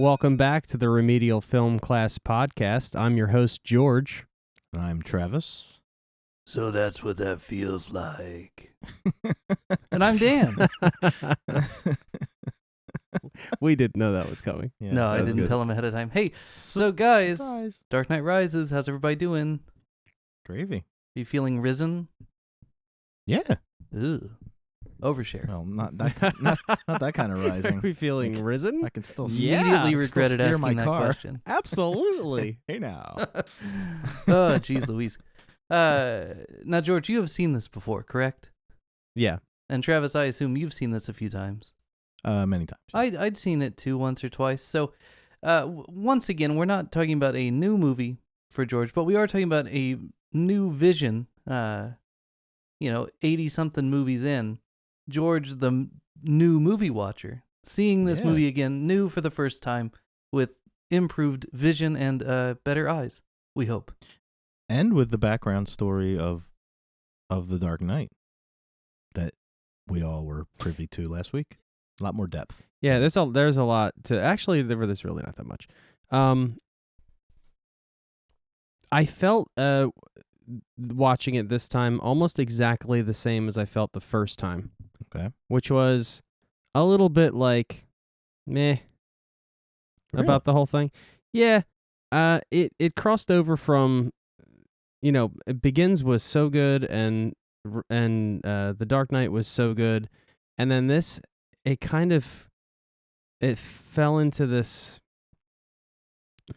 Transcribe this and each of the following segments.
Welcome back to the Remedial Film Class Podcast. I'm your host, George. And I'm Travis. So that's what that feels like. And I'm Dan. We didn't know that was coming. Yeah, No, I was didn't good. tell him ahead of time. Hey, so guys, Surprise. Dark Knight Rises, how's everybody doing? Gravy. You feeling risen? Yeah. Ugh. Overshare. Well, not that kind of Are rising. we feeling Like, risen? I can still Yeah. Immediately I can still regretted steer asking my that car. question. Absolutely. Hey now. Oh, jeez Louise. Now, George, you have seen this before, correct? Yeah. And Travis, I assume you've seen this a few times. Many times. I'd seen it too, once or twice. So, once again, we're not talking about a new movie for George, but we are talking about a new vision. 80-something movies in. George, the new movie watcher, seeing this movie again, new for the first time, with improved vision and better eyes, we hope. And with the background story of the Dark Knight that we all were privy to last week. A lot more depth. Yeah, there's a lot to... Actually, there's really not that much. I felt... watching it this time almost exactly the same as I felt the first time. Okay. Which was a little bit like meh Really? about the whole thing. Yeah. It crossed over from Begins was so good and The Dark Knight was so good, and then this it fell into this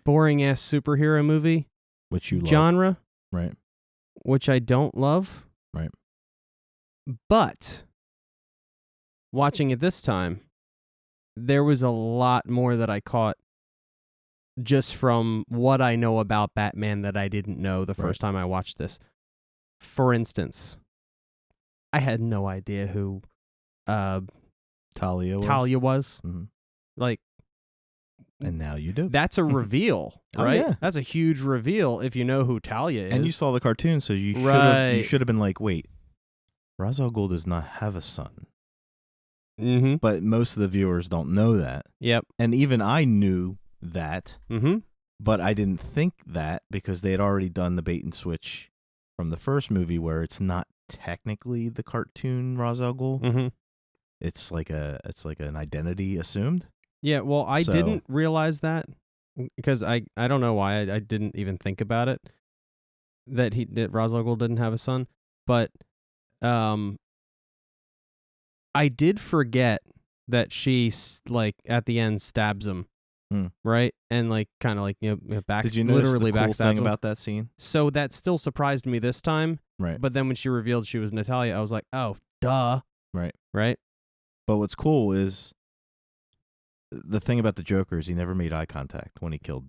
boring ass superhero movie Which you love. genre. Right. Which I don't love. Right. But watching it this time, there was a lot more that I caught just from what I know about Batman that I didn't know the first time I watched this. For instance, I had no idea who Talia was. Mhm. Like, And now you do. that's a reveal, Oh, right? yeah. That's a huge reveal if you know who Talia is. And you saw the cartoon, so you Right. should have been like, wait, Ra's al Ghul does not have a son. Mm-hmm. But most of the viewers don't know that. Yep. And even I knew that, Mm-hmm. but I didn't think that because they had already done the bait and switch from the first movie where it's not technically the cartoon Ra's al Ghul. Mm-hmm. It's like an identity assumed. Yeah, well, I So- didn't realize that because I don't know why I didn't even think about it that Ra's al Ghul didn't have a son, but I did forget that she like at the end stabs him, right, and like kind of like Did you notice literally the cool backstabs thing him. about that scene? So that still surprised me this time, Right. but then when she revealed she was Natalia, I was like, oh, duh, Right. right. But what's cool is the thing about the Joker is he never made eye contact when he killed.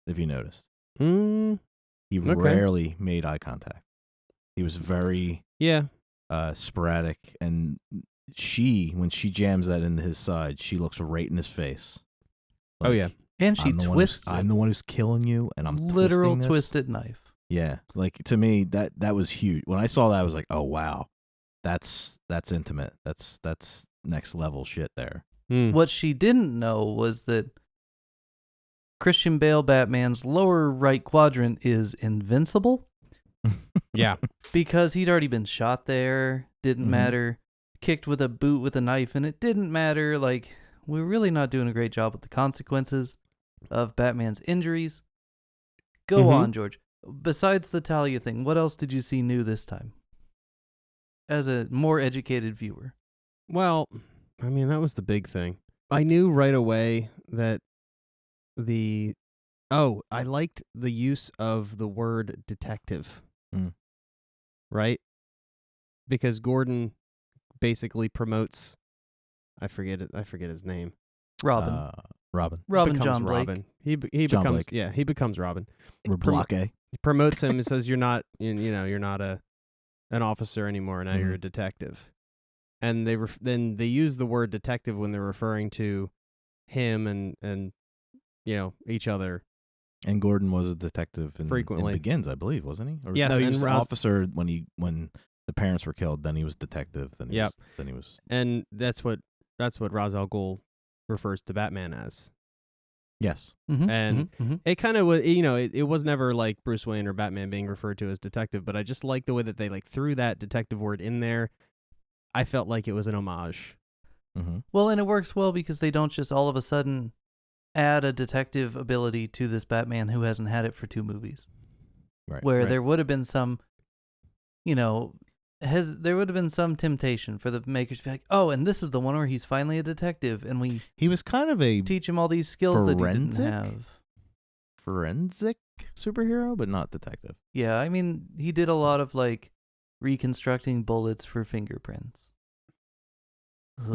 If you noticed, he Okay. rarely made eye contact. He was very Yeah. sporadic, and when she jams that into his side, she looks right in his face. Oh, yeah. And she twists it. I'm the one who's killing you, and I'm literal twisting this. twisted knife. Yeah, like to me that was huge. When I saw that, I was like, oh wow, that's intimate. That's next level shit there. What she didn't know was that Christian Bale Batman's lower right quadrant is invincible Yeah. because he'd already been shot there. Didn't Mhm. matter. Kicked with a boot with a knife, and it didn't matter. Like, we're really not doing a great job with the consequences of Batman's injuries. Go Mhm. on, George. Besides the Talia thing, what else did you see new this time? As a more educated viewer. Well, I mean, that was the big thing. I knew right away that I liked the use of the word detective. Mm. Right? Because Gordon basically promotes, I forget his name. Robin. Robin. Robin Becomes John Blake. Robin. He John becomes Blake. he becomes Robin. We're block A. He promotes him and says you're not you're not an officer anymore, now you're a detective. And then they use the word detective when they're referring to him and each other. And Gordon was a detective in Frequently. Begins, I believe, wasn't he? Or, Yes, no, he and was an Ra's- officer when the parents were killed. Then he was detective. Then he Yep. was. And that's what Ra's al Ghul refers to Batman as. Yes. And it kind of was, it was never like Bruce Wayne or Batman being referred to as detective, but I just like the way that they like threw that detective word in there. I felt like it was an homage. Well, and it works well because they don't just all of a sudden add a detective ability to this Batman who hasn't had it for 2 movies. Right. Where there would have been some, there would have been some temptation for the makers to be like, oh, and this is the one where he's finally a detective, and he was kind of a teach him all these skills that he didn't have. Forensic superhero, but not detective. Yeah, I mean, he did a lot of like reconstructing bullets for fingerprints.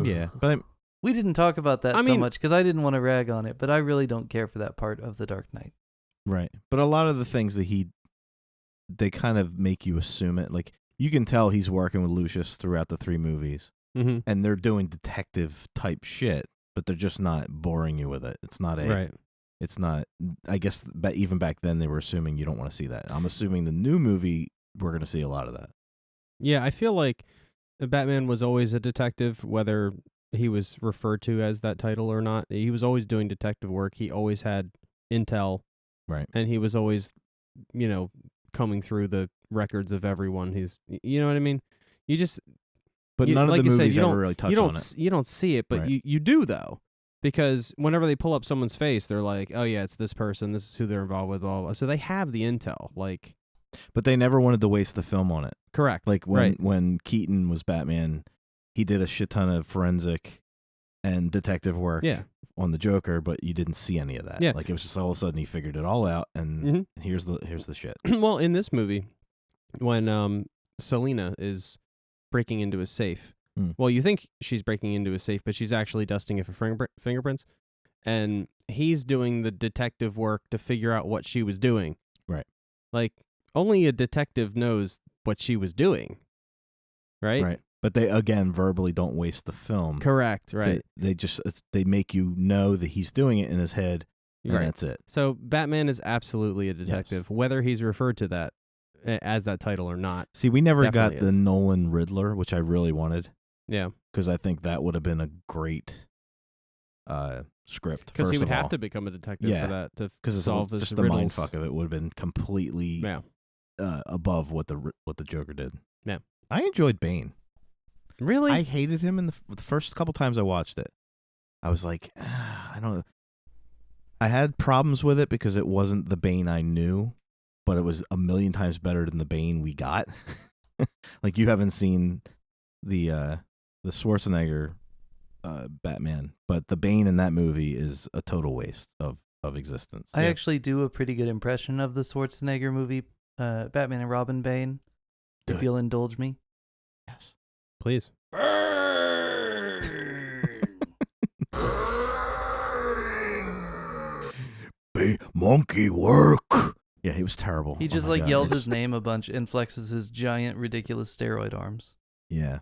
Yeah, but we didn't talk about that so much because I didn't want to rag on it, but I really don't care for that part of The Dark Knight. Right, but a lot of the things that they kind of make you assume it. Like, you can tell he's working with Lucius throughout the 3 movies, and they're doing detective type shit, but they're just not boring you with it. It's not It's not. I guess even back then they were assuming you don't want to see that. I'm assuming the new movie we're going to see a lot of that. Yeah, I feel like Batman was always a detective, whether he was referred to as that title or not. He was always doing detective work. He always had intel. Right. And he was always, coming through the records of everyone. You know what I mean? You just... But none of the movies ever really touch on it. You don't see it, but right. you do, though. Because whenever they pull up someone's face, they're like, oh, yeah, it's this person. This is who they're involved with, blah, blah, blah. So they have the intel. Like... But they never wanted to waste the film on it. Correct. Like when Keaton was Batman, he did a shit ton of forensic and detective work on the Joker, but you didn't see any of that. Yeah. Like, it was just all of a sudden he figured it all out, and here's the shit. Well, in this movie, when Selina is breaking into a safe, well, you think she's breaking into a safe, but she's actually dusting it for fingerprints, and he's doing the detective work to figure out what she was doing. Right. Like, only a detective knows what she was doing, right? Right. But they, again, verbally don't waste the film. Correct, right. They make you know that he's doing it in his head, and that's it. So Batman is absolutely a detective, whether he's referred to that as that title or not. See, we never got the Nolan Riddler, which I really wanted. Yeah. Because I think that would have been a great script. Because he would have to become a detective for that to solve his just riddles. The mind fuck of it would have been completely above what the Joker did. Yeah. I enjoyed Bane. Really? I hated him in the first couple times I watched it. I was like, I don't know. I had problems with it because it wasn't the Bane I knew, but it was a million times better than the Bane we got. Like, you haven't seen the Schwarzenegger Batman, but the Bane in that movie is a total waste of existence. I actually do a pretty good impression of the Schwarzenegger movie, Batman and Robin Bane. If you'll indulge me. Yes. Please. Monkey work. Yeah, he was terrible. He just yells his name a bunch and flexes his giant, ridiculous steroid arms. Yeah.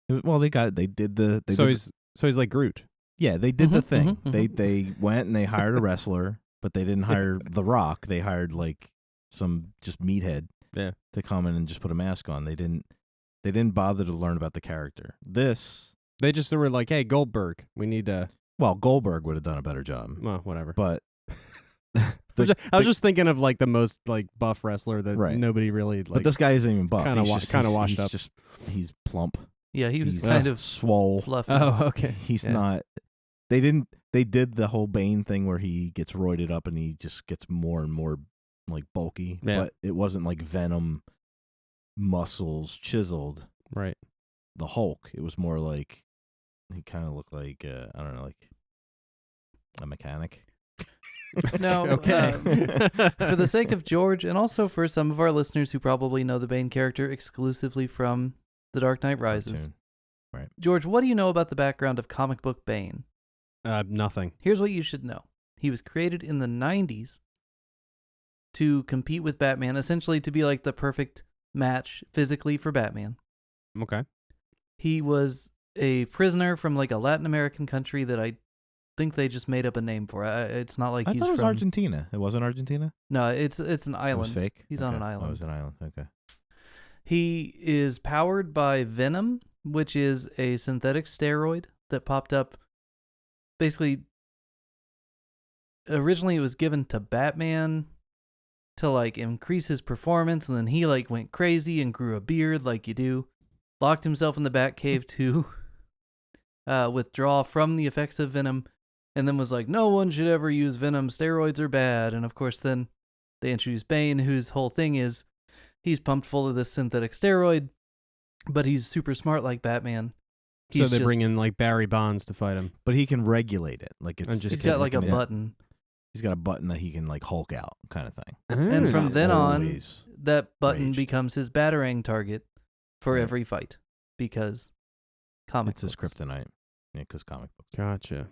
Well, he's like Groot. Yeah, they did the thing. They went and they hired a wrestler, but they didn't hire The Rock. They hired like some just meathead to come in and just put a mask on. They didn't bother to learn about the character. They just were like, hey, Goldberg, we need to... Well, Goldberg would have done a better job. Well, whatever. But... I was just thinking of like the most like buff wrestler that nobody really like. But this guy isn't even buff. Kind of washed up. He's plump. Yeah, he's kind of swole. Fluffy. Oh, okay. He's not. They did the whole Bane thing where he gets roided up and he just gets more and more like bulky. Yeah. But it wasn't like Venom muscles chiseled. Right. The Hulk. It was more like he kind of looked like I don't know, like a mechanic. Now, for the sake of George, and also for some of our listeners who probably know the Bane character exclusively from The Dark Knight Rises, right? George, what do you know about the background of comic book Bane? Nothing. Here's what you should know. He was created in the 90s to compete with Batman, essentially to be like the perfect match physically for Batman. Okay. He was a prisoner from like a Latin American country that I think they just made up a name for. It's not like I thought it was Argentina. It wasn't Argentina? No, it's an island. It was fake? He's on an island. Oh, it was an island. Okay. He is powered by Venom, which is a synthetic steroid that popped up basically, originally it was given to Batman to like increase his performance, and then he like went crazy and grew a beard like you do, locked himself in the Batcave to withdraw from the effects of Venom, and then was like, no one should ever use Venom, steroids are bad. And of course then they introduced Bane, whose whole thing is he's pumped full of this synthetic steroid, but he's super smart like Batman. So they bring in like Barry Bonds to fight him. But he can regulate it. Like he's got like a button. He's got a button that he can like Hulk out kind of thing. And from then on, that button raged. becomes his Batarang target for Right. every fight because comic It's his books. kryptonite. Yeah, because comic books. Gotcha.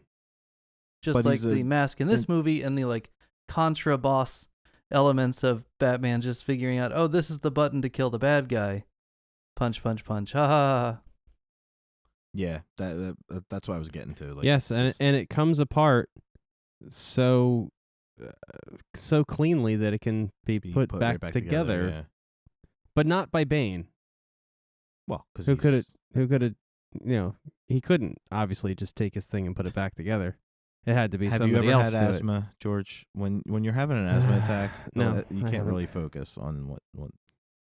Just But like he's the mask in this and- movie and the like contra boss elements of Batman just figuring out, oh, this is the button to kill the bad guy. Punch, punch, punch. Ha ha ha. Yeah, that's what I was getting to. Like, Yes, it's just- and it comes apart so cleanly that it can be put back, right together, Yeah. but not by Bane. Well, because Who could have, he couldn't obviously just take his thing and put it back together. It had to be Have somebody you ever else had do asthma, George? When you're having an asthma attack, No, you I can't haven't. really focus on what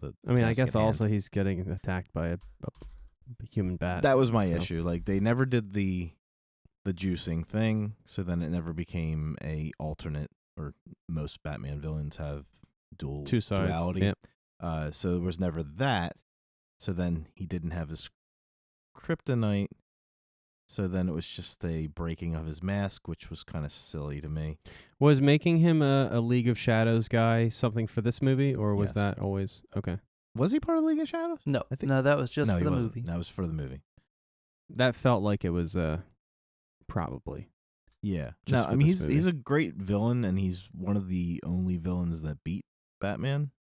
the. it. I mean, I task guess at hand. also he's getting attacked by a human bat. That was my so. issue. Like they never did the juicing thing, so then it never became a alternate. Or most Batman villains have Two sides. duality. Yep. So there was never that. So then he didn't have his kryptonite. So then it was just a breaking of his mask, which was kind of silly to me. Was making him a League of Shadows guy something for this movie, or was Yes. that always okay? Was he part of League of Shadows? No, I think- no, that was just no, for he the wasn't. movie. That was for the movie. That felt like it was probably. Yeah. Just No, for I mean this he's a great villain, and he's one of the only villains that beat Batman.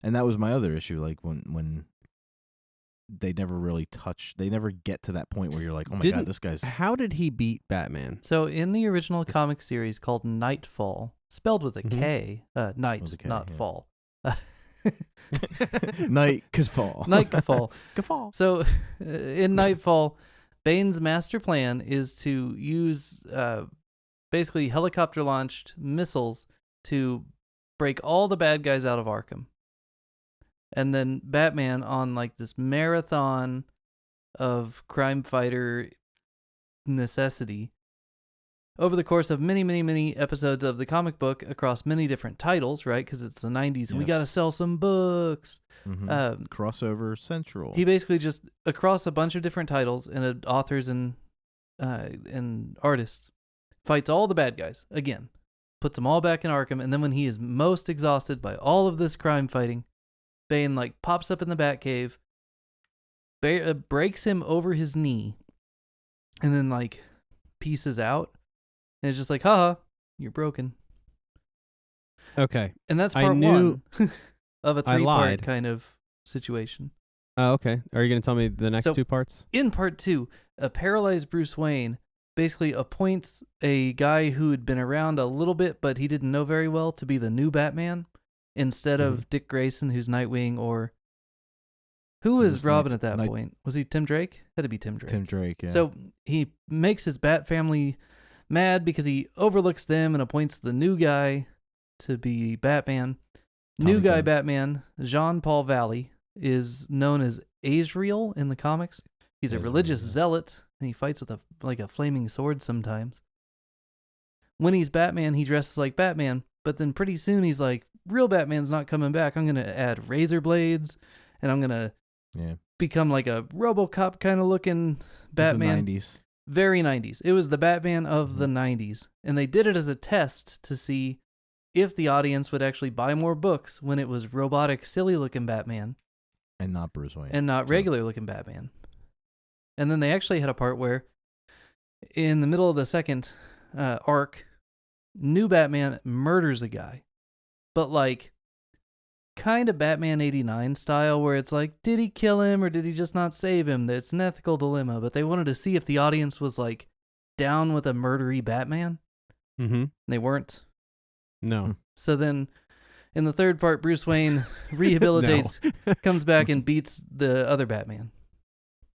And that was my other issue. Like when they never really touch, they never get to that point where you're like, oh my god, this guy's. How did he beat Batman? So in the original comic series called Nightfall, spelled with a Mhm. K, night, With a K, not yeah. fall. Night could fall. Nightfall. Could fall. So in Nightfall, Bane's master plan is to use basically helicopter launched missiles to break all the bad guys out of Arkham. And then Batman, on like this marathon of crime fighter necessity, over the course of many, many, many episodes of the comic book across many different titles, right? Because it's the 90s and we Yes. got to sell some books. Mhm. Crossover Central. He basically just, across a bunch of different titles and authors and artists, fights all the bad guys again, puts them all back in Arkham, and then when he is most exhausted by all of this crime fighting, Bane like pops up in the Batcave, breaks him over his knee, and then like pieces out, and it's just like, haha, you're broken. Okay. And that's I part knew- one of a I 3-part lied. kind of situation. Oh, okay. Are you going to tell me the next So- two parts? In part 2, a paralyzed Bruce Wayne basically appoints a guy who had been around a little bit, but he didn't know very well, to be the new Batman instead of Dick Grayson, who's Nightwing, or who was This Robin Knight's- at that point? Was he Tim Drake? Had to be Tim Drake. Tim Drake. Yeah. So he makes his Bat family mad because he overlooks them and appoints the new guy to be Batman. New Tommy guy Gunn. Batman, Jean-Paul Valley, is known as Azrael in the comics. He's a Azrael, religious yeah. zealot, and he fights with a flaming sword sometimes. When he's Batman, he dresses like Batman, but then pretty soon he's like, real Batman's not coming back. I'm going to add razor blades, and I'm going to yeah. become like a RoboCop kind of looking Batman. It was the 90s. Very 90s. It was the Batman of the Mm-hmm. 90s. And they did it as a test to see if the audience would actually buy more books when it was robotic, silly looking Batman And not Bruce Wayne. and not So- regular looking Batman. And then they actually had a part where in the middle of the second arc, new Batman murders a guy. But like kind of Batman 89 style, where it's like, did he kill him or did he just not save him? It's an ethical dilemma. But they wanted to see if the audience was like down with a murdery Batman. Mm-hmm. They weren't. No. So then in the third part, Bruce Wayne rehabilitates, comes back and beats the other Batman.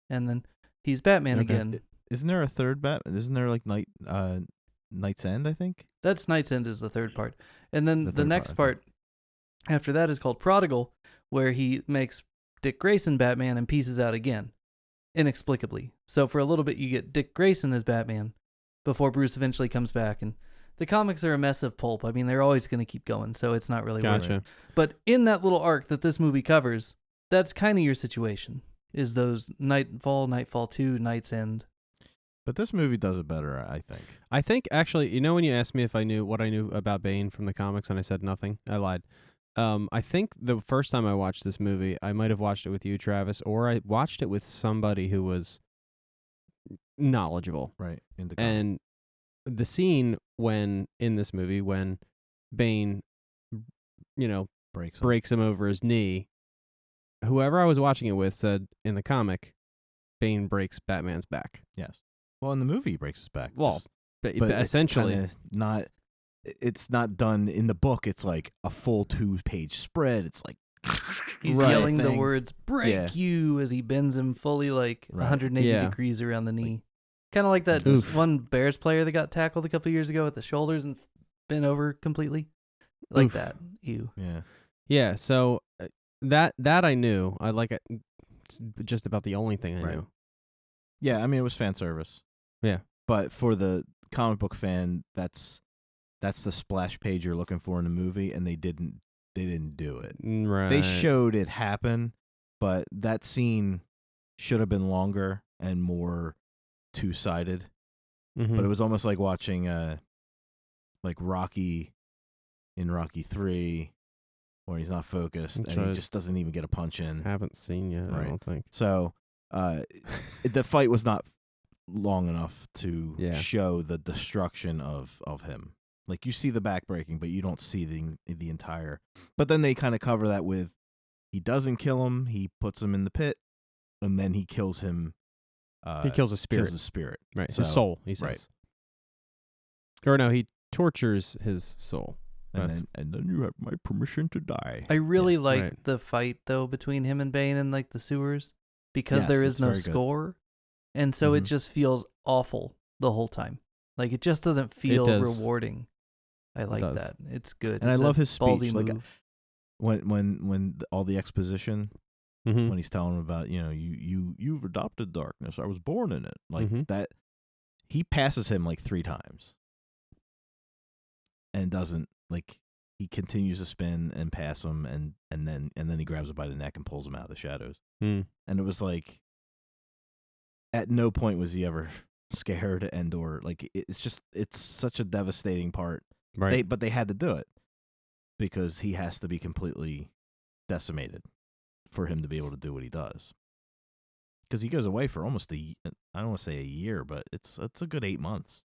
And then he's Batman Okay. again. Isn't there a third Batman? Isn't there like Night's End? I think That's Night's End is the third part, and then The the third next part, part after that is called Prodigal, where he makes Dick Grayson Batman and pieces out again, inexplicably. So for a little bit, you get Dick Grayson as Batman before Bruce eventually comes back. And the comics are a mess of pulp. I mean, they're always going to keep going, so it's not really worth it. Gotcha. But in that little arc that this movie covers, that's kind of your situation, is those Nightfall, Nightfall 2, Night's End. But this movie does it better, I think. I think actually, you know, when you asked me if I knew what I knew about Bane from the comics, and I said nothing, I lied. I think the first time I watched this movie, I might have watched it with you, Travis, or I watched it with somebody who was knowledgeable. Right. In the And the scene in this movie when Bane, you know, breaks him over his knee, whoever I was watching it with said in the comic, Bane breaks Batman's back. Yes. Well, in the movie, he breaks his back. Well, but essentially, it's not done in the book. It's like a full 2-page spread. It's like he's yelling the words "break you" as he bends him fully like 180 degrees around the knee. Kind of like that one Bears player that got tackled a couple years ago at the shoulders and bent over completely. Like that. Ew. Yeah. Yeah, so that I knew. I like it. It's just about the only thing I knew. Yeah, I mean, it was fan service. Yeah. But for the comic book fan, that's the splash page you're looking for in the movie, and they didn't do it. Right. They showed it happen, but that scene should have been longer and more two-sided. Mm-hmm. But it was almost like watching like Rocky in Rocky 3 where he's not focused and he just doesn't even get a punch in. Haven't seen yet, I don't think. So the fight was not long enough to show the destruction of him. Like, you see the back breaking, but you don't see the entire. But then they kind of cover that with he doesn't kill him, he puts him in the pit, and then he kills him. He kills a spirit. Kills his spirit. Right. So, his soul, he says. Right. Or no, he tortures his soul. And then you have my permission to die. I really liked the fight, though, between him and Bane in like the sewers, because there is no score. And so it just feels awful the whole time. Like, it just doesn't feel rewarding. I like that. It's good. And it's I love his speech. Like, move. when all the exposition, when he's telling him about, you've adopted darkness. I was born in it. Like that, he passes him like 3 times. And doesn't, like, he continues to spin and pass him, and then he grabs him by the neck and pulls him out of the shadows. And it was like, at no point was he ever scared, and or like, it's such a devastating part. Right. But they had to do it because he has to be completely decimated for him to be able to do what he does. Because he goes away for almost I don't want to say a year, but it's a good 8 months.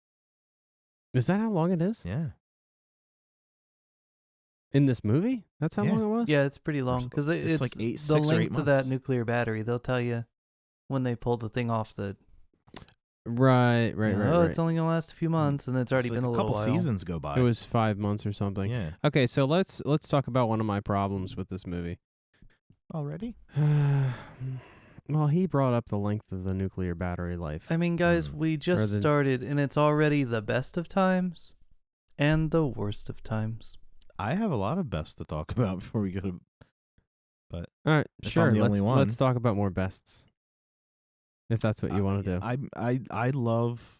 Is that how long it is? Yeah. In this movie? That's how long it was? Yeah, it's pretty long because it's like the 6 or 8 length of that months. nuclear battery. They'll tell you when they pull the thing off the. Right. It's only gonna last a few months, and it's already been a little couple while. seasons go by. It was 5 months or something. Yeah. Okay, so let's talk about one of my problems with this movie. Already? Well, he brought up the length of the nuclear battery life. I mean, guys, we just started, and it's already the best of times and the worst of times. I have a lot of best to talk about before we go to. But all right, if sure. I'm the only one. Let's talk about more bests, if that's what you want to do. I love.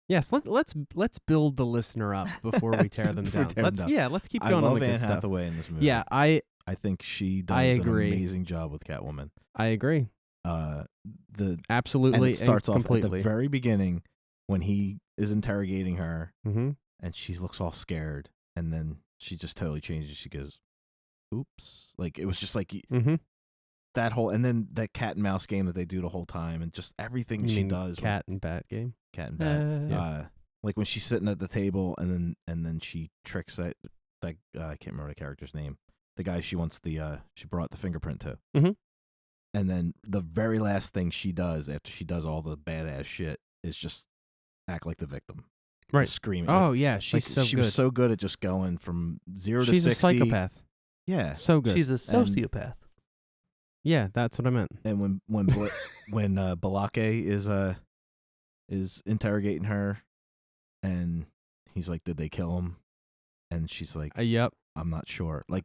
Yes, let's build the listener up before we tear them down. Let's keep going I love on the good Anne stuff. Hathaway in this movie. Yeah, I think she does an amazing job with Catwoman. I agree. And Absolutely, it starts off completely at the very beginning when he is interrogating her, mm-hmm. and she looks all scared, and then she just totally changes. She goes, "Oops!" Like, it was just like that whole, and then that cat and mouse game that they do the whole time, and just everything she does. Cat and bat game. Cat and bat. Like when she's sitting at the table, and then she tricks that I can't remember the character's name. The guy she brought the fingerprint to. Mm-hmm. And then the very last thing she does after she does all the badass shit is just act like the victim. Right. Screaming. Oh, yeah. She's so good. She was so good at just going from 0 to 60. She's a psychopath. Yeah. So good. She's a sociopath. Yeah, that's what I meant. And when Balake is interrogating her, and he's like, "Did they kill him?" And she's like, Yep. "I'm not sure." Like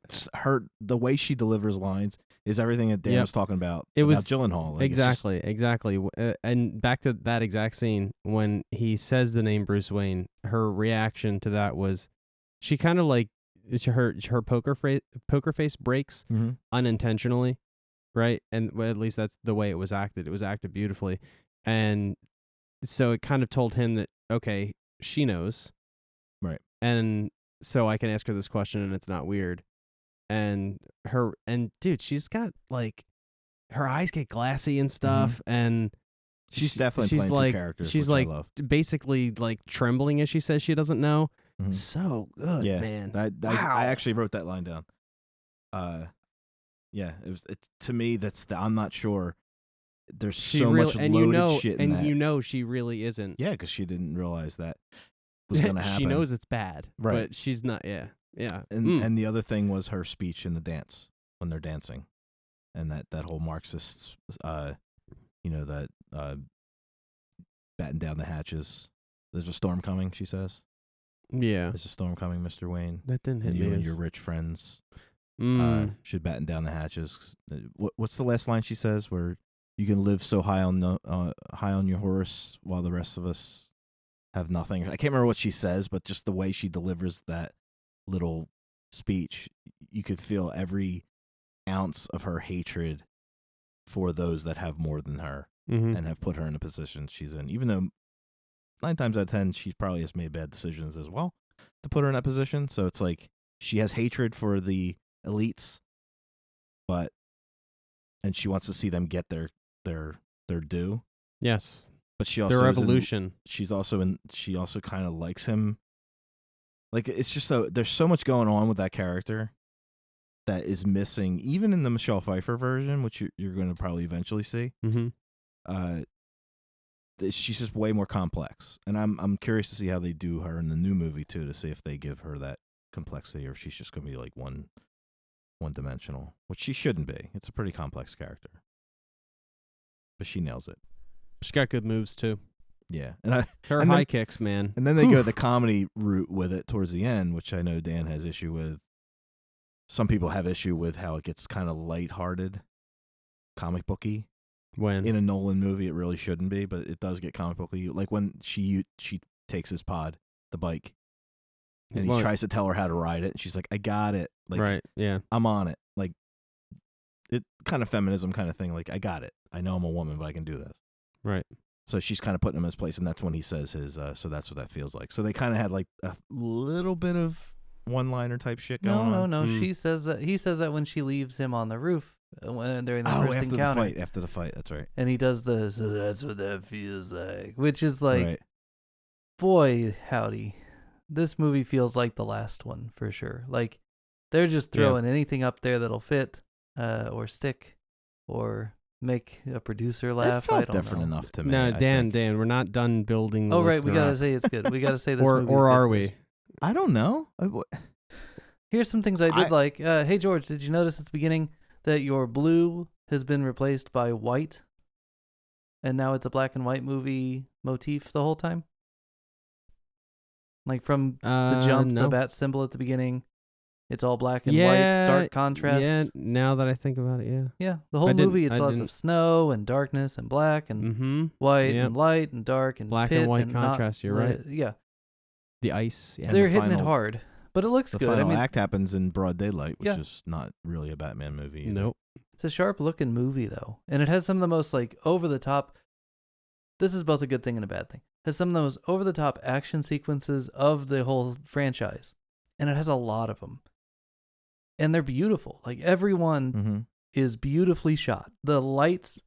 the way she delivers lines is everything that Dan was talking about. It was Gyllenhaal. Like, exactly. And back to that exact scene when he says the name Bruce Wayne, her reaction to that was, she kind of like her poker face breaks unintentionally, right? And at least that's the way it was acted. It was acted beautifully, and so it kind of told him that, okay, she knows, right? And so I can ask her this question and it's not weird. And dude, she's got like, her eyes get glassy and stuff, and she's definitely playing like, two characters. She's which like I love. Basically like trembling as she says she doesn't know. So good, yeah, man. Wow. I actually wrote that line down. Yeah, it's to me that's I'm not sure. There's so much loaded shit in that. And you know she really isn't. Yeah, because she didn't realize that was going to happen. She knows it's bad, right? But she's not. Yeah. And the other thing was her speech in the dance when they're dancing, and that whole Marxist, that batten down the hatches. There's a storm coming, she says. Yeah, there's a storm coming, Mr. Wayne. That didn't hit and me. You and your rich friends should batten down the hatches. What's the last line she says? Where you can live so high on your horse while the rest of us have nothing. I can't remember what she says, but just the way she delivers that little speech, you could feel every ounce of her hatred for those that have more than her and have put her in a position she's in. Even though 9 times out of 10, she probably has made bad decisions as well to put her in that position. So it's like she has hatred for the elites, and she wants to see them get their due. Yes, but she also their evolution. She also kind of likes him. Like, it's just there's so much going on with that character that is missing, even in the Michelle Pfeiffer version, which you're going to probably eventually see. She's just way more complex, and I'm curious to see how they do her in the new movie too, to see if they give her that complexity or if she's just going to be like one dimensional, which she shouldn't be. It's a pretty complex character, but she nails it. She's got good moves too. Yeah, her high kicks, man. And then they go the comedy route with it towards the end, which I know Dan has issue with. Some people have issue with how it gets kind of lighthearted, comic booky. When in a Nolan movie, it really shouldn't be, but it does get comic booky. Like when she takes his pod, the bike, and he tries to tell her how to ride it, and she's like, "I got it." Like, right? Yeah, I'm on it. Like, it kind of feminism kind of thing. Like, I got it. I know I'm a woman, but I can do this. Right. So she's kind of putting him in his place, and that's when he says his. So that's what that feels like. So they kind of had like a little bit of one-liner type shit going on. No. She says that he says that when she leaves him on the roof during the first encounter. After the fight, that's right. And he does so that's what that feels like, which is like, boy, howdy, this movie feels like the last one for sure. Like they're just throwing anything up there that'll fit, or stick, or make a producer laugh. It felt I don't different know. enough to me. No, Dan, we're not done building the right, we gotta say it's good. We gotta say this movie or is are good we? first. I don't know. Here's some things I did like. Hey George, did you notice at the beginning that your blue has been replaced by white, and now it's a black and white movie motif the whole time? Like from the jump, the bat symbol at the beginning, it's all black and white, stark contrast. Yeah, now that I think about it, yeah. Yeah, the whole movie, it's lots of snow and darkness and black and white and light and dark and black pit and white and contrast. You're right. Yeah. The ice. Yeah. They're hitting it hard, but it looks good. The final I mean, act happens in broad daylight, which is not really a Batman movie either. Nope. It's a sharp looking movie though, and it has some of the most like over the top. This is both a good thing and a bad thing. It has some of the most over the top action sequences of the whole franchise, and it has a lot of them, and they're beautiful. Like everyone is beautifully shot. The lights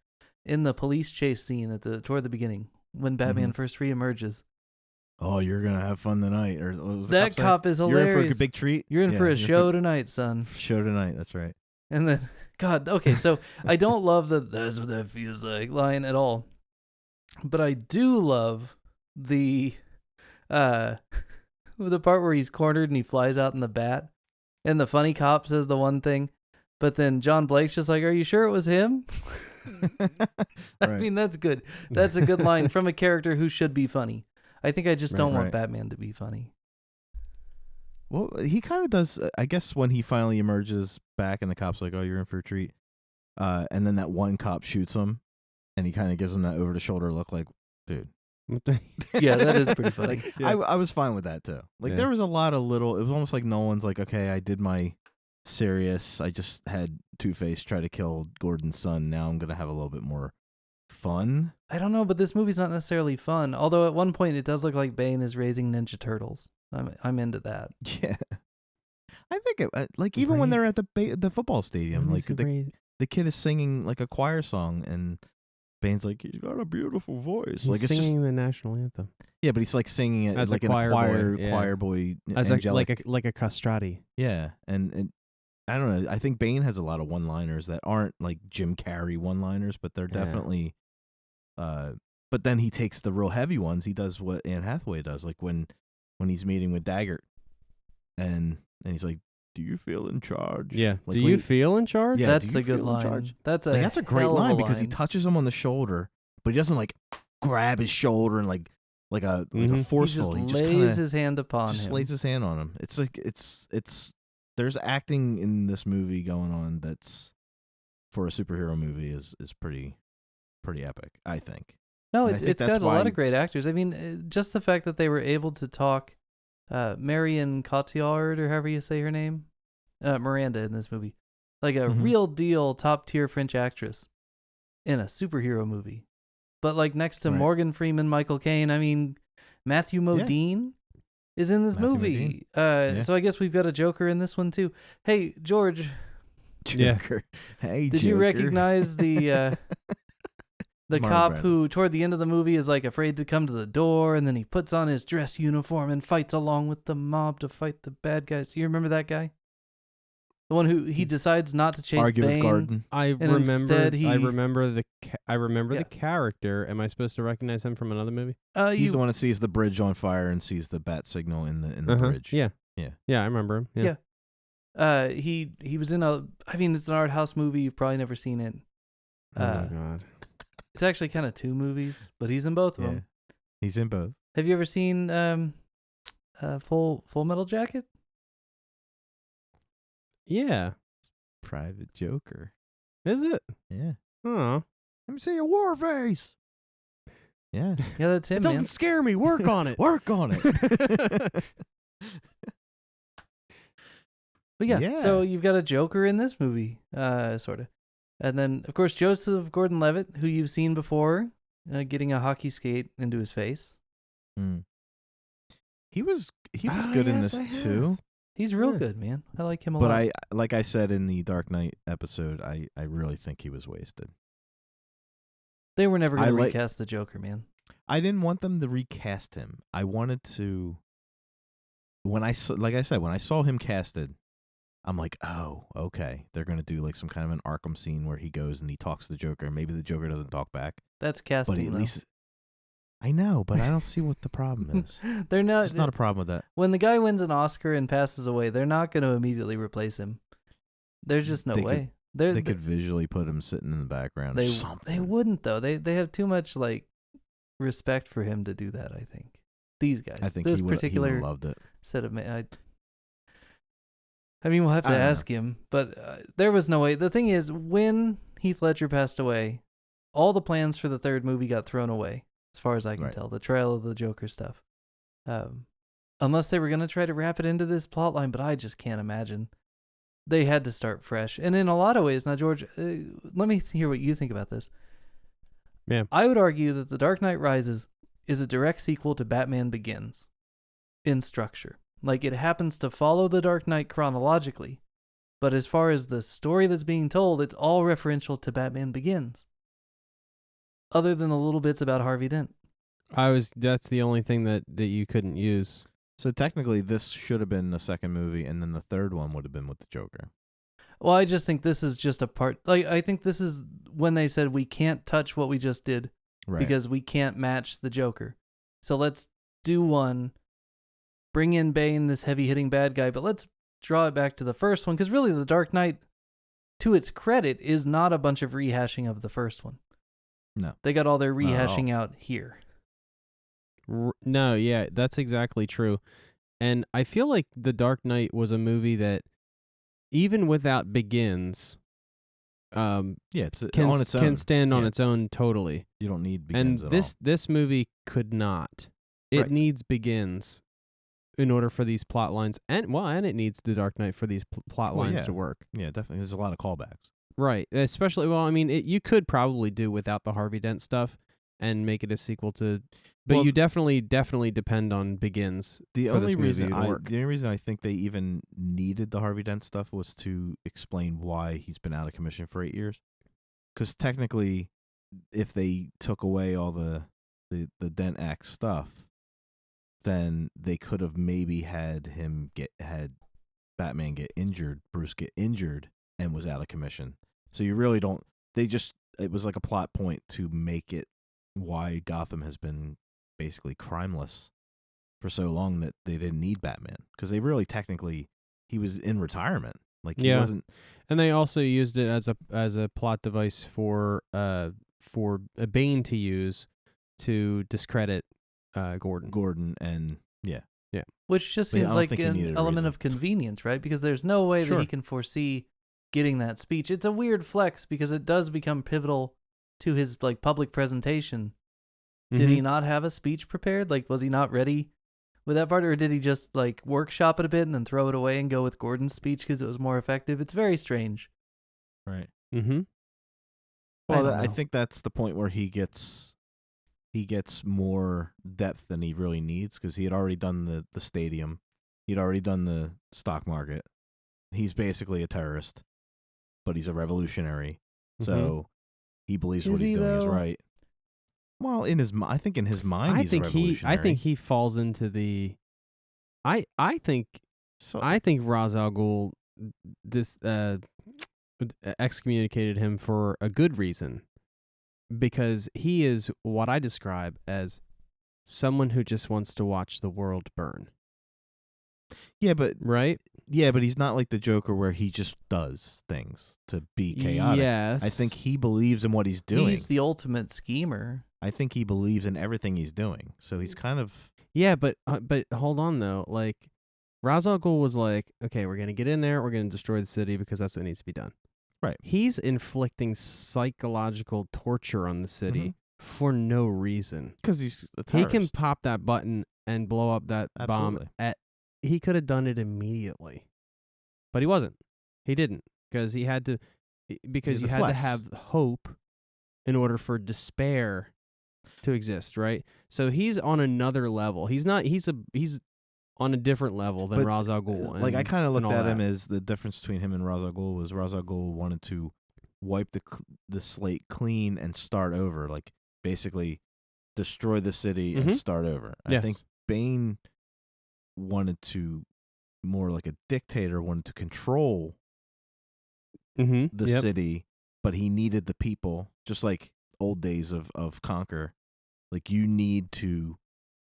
in the police chase scene toward the beginning when Batman first reemerges. Oh, you're gonna have fun tonight, or what was that cop is hilarious. You're in for a big treat. You're in for a show tonight, son. Show tonight. That's right. And then, God, okay, so I don't love that's what that feels like line at all, but I do love the part where he's cornered and he flies out in the bat, and the funny cop says the one thing, But then John Blake's just like, "Are you sure it was him?" I Right. mean, that's good. That's a good line from a character who should be funny. I think I just don't want Right. Batman to be funny. Well, he kind of does. I guess when he finally emerges back, and the cop's like, "Oh, you're in for a treat," and then that one cop shoots him, and he kind of gives him that over the shoulder look, like, "Dude." Yeah, that is pretty funny. Like, Yeah. I was fine with that too. Like, Yeah. there was a lot of little. It was almost like Nolan's like, "Okay, I did my serious. I just had Two-Face try to kill Gordon's son. Now I'm gonna have a little bit more fun." I don't know, but this movie's not necessarily fun. Although at one point it does look like Bane is raising Ninja Turtles. I'm into that. Yeah, I think it, like even when they're at the football stadium, like the kid is singing like a choir song, and Bane's like, "He's got a beautiful voice." He's like it's singing just the national anthem yeah, but he's like singing it as like a in a choir boy, choir boy, as angelic. like a castrati. Yeah, and I don't know. I think Bane has a lot of one-liners that aren't like Jim Carrey one-liners, but they're Yeah. definitely. But then he takes the real heavy ones. He does what Anne Hathaway does, like when he's meeting with Daggett, and he's like, "Do you feel in charge?" Yeah. Like Do when you feel in charge? Yeah, That's do you a good feel in line. charge? That's That's a great hell of line a because he touches him on the shoulder, but he doesn't like grab his shoulder and like a Mhm. forceful. He He just just lays kind of his hand upon just him. lays his hand on him. It's like it's there's acting in this movie going on that's for a superhero movie is pretty epic, I think. No, And I it's think it's that's got a lot why- of great actors. I mean, just the fact that they were able to talk Marion Cotillard, or however you say her name, Miranda in this movie, like a Mhm. real deal top tier French actress in a superhero movie. But like next to Right. Morgan Freeman, Michael Caine, I mean, Matthew Modine is in this Matthew movie. Yeah. So I guess we've got a Joker in this one too. Hey, George, Yeah. Joker. Hey, did you Joker. recognize the Marlon cop Brando. who toward the end of the movie is like afraid to come to the door, and then he puts on his dress uniform and fights along with the mob to fight the bad guys? You remember that guy? The one who he decides not to chase Argue Bane. with Garden. I instead he- remember the Yeah. the character. Am I supposed to recognize him from another movie? He's the one that sees the bridge on fire and sees the bat signal in the bridge. Yeah. Yeah. Yeah, I remember him. Yeah. Yeah. He was in it's an art house movie. You've probably never seen it. Oh my god. It's actually kind of two movies, but he's in both of Yeah. them. He's in both. Have you ever seen Full Metal Jacket? Yeah. Private Joker. Is it? Yeah. Oh. Let me see your war face. Yeah. Yeah, that's him, It doesn't man. scare me. Work on it. Work on it. But yeah, so Yeah. you've got a Joker in this movie, sort of. And then, of course, Joseph Gordon-Levitt, who you've seen before, getting a hockey skate into his face. Mm. He was Ah, good in yes, this I have. too. He's real Yeah. good, man. I like him a But lot. like I said in the Dark Knight episode, I really think he was wasted. They were never going I to like- recast the Joker, man. I didn't want them to recast him. I wanted to. When I saw him casted, I'm like, oh, okay, they're gonna do like some kind of an Arkham scene where he goes and he talks to the Joker. Maybe the Joker doesn't talk back, That's casting, but at though. least I know. But I don't see what the problem is. They're not. There's not a problem with that. When the guy wins an Oscar and passes away, they're not going to immediately replace him. There's just no They could- way. They could visually put him sitting in the background or They something. wouldn't though. They have too much like respect for him to do that. I think these guys. I think this he would particular have loved it. set of I mean, we'll have to I don't know. ask him, but there was no way. The thing is, when Heath Ledger passed away, all the plans for the third movie got thrown away, as far as I can Right. tell. The Trail of the Joker stuff, unless they were gonna try to wrap it into this plot line, but I just can't imagine. They had to start fresh, and in a lot of ways. Now, George, let me hear what you think about this. Yeah. I would argue that The Dark Knight Rises is a direct sequel to Batman Begins in structure. Like, it happens to follow The Dark Knight chronologically, but as far as the story that's being told, it's all referential to Batman Begins, other than the little bits about Harvey Dent. That's the only thing that you couldn't use. So technically, this should have been the second movie, and then the third one would have been with the Joker. Well, I just think this is just a part. Like, I think this is when they said we can't touch what we just did Right. because we can't match the Joker. So let's do one, bring in Bane, this heavy-hitting bad guy, but let's draw it back to the first one, because really The Dark Knight to its credit, is not a bunch of rehashing of the first one. No. They got all their Not at all. rehashing out here. No, yeah, that's exactly true. And I feel like The Dark Knight was a movie that, even without Begins, It's can on its own. can stand on Yeah. its own totally. You don't need Begins And at this all. this movie could not. It Right. needs Begins in order for these plot lines, and it needs The Dark Knight for these plot Well, lines yeah. to work. Yeah, definitely. There's a lot of callbacks. Right. Especially, I mean, you could probably do without the Harvey Dent stuff and make it a sequel to, but Well, you definitely depend on Begins The for only this movie to reason work. the only reason I think they even needed the Harvey Dent stuff was to explain why he's been out of commission for 8 years. Because technically, if they took away all the Dent Act stuff, then they could have maybe had Batman get injured, Bruce get injured, and was out of commission. So you really don't. It was like a plot point to make it why Gotham has been basically crimeless for so long that they didn't need Batman, because they really technically he was in retirement. Like he Yeah. wasn't. And they also used it as a plot device for Bane to use to discredit Gordon and yeah. Which just But yeah, I seems don't like think he needed an a element reason. of convenience, right? Because there's no way that Sure. he can foresee getting that speech. It's a weird flex because it does become pivotal to his like public presentation. Did he not have a speech prepared? Like, was he not ready with that part, or did he just like workshop it a bit and then throw it away and go with Gordon's speech because it was more effective? It's very strange. Right. Mm-hmm. Well, don't I know. think that's the point where he gets more depth than he really needs, because he had already done the stadium, he'd already done the stock market. He's basically a terrorist, but he's a revolutionary. So he believes what Is he's he, doing is though? right. Well, I think in his mind he's a revolutionary. I think he falls into the. I think So, Ra's al Ghul excommunicated him for a good reason, because he is what I describe as someone who just wants to watch the world burn. Right? yeah, but he's not like the Joker where he just does things to be chaotic. Yes. I think he believes in what he's doing. He's the ultimate schemer. I think he believes in everything he's doing. So he's kind of Yeah, but hold on though. Like, Ra's al Ghul was like, okay, we're gonna get in there, we're gonna destroy the city because that's what needs to be done. Right. He's inflicting psychological torture on the city for no reason. because he's a He terrorist. can pop that button and blow up that Absolutely. bomb he could have done it immediately. But he wasn't. He didn't, because he had to because He you had had to to flex. have hope in order for despair to exist, right? So he's on another level. He's on a different level than But, Ra's al Ghul. Like I kind of and looked all at him that. as the difference between him and Ra's al Ghul was Ra's al Ghul wanted to wipe the slate clean and start over, like basically destroy the city and Mhm. start over. I Yes. think Bane wanted to, more like a dictator, wanted to control the Yep. city, but he needed the people, just like old days of Conquer. Like you need to,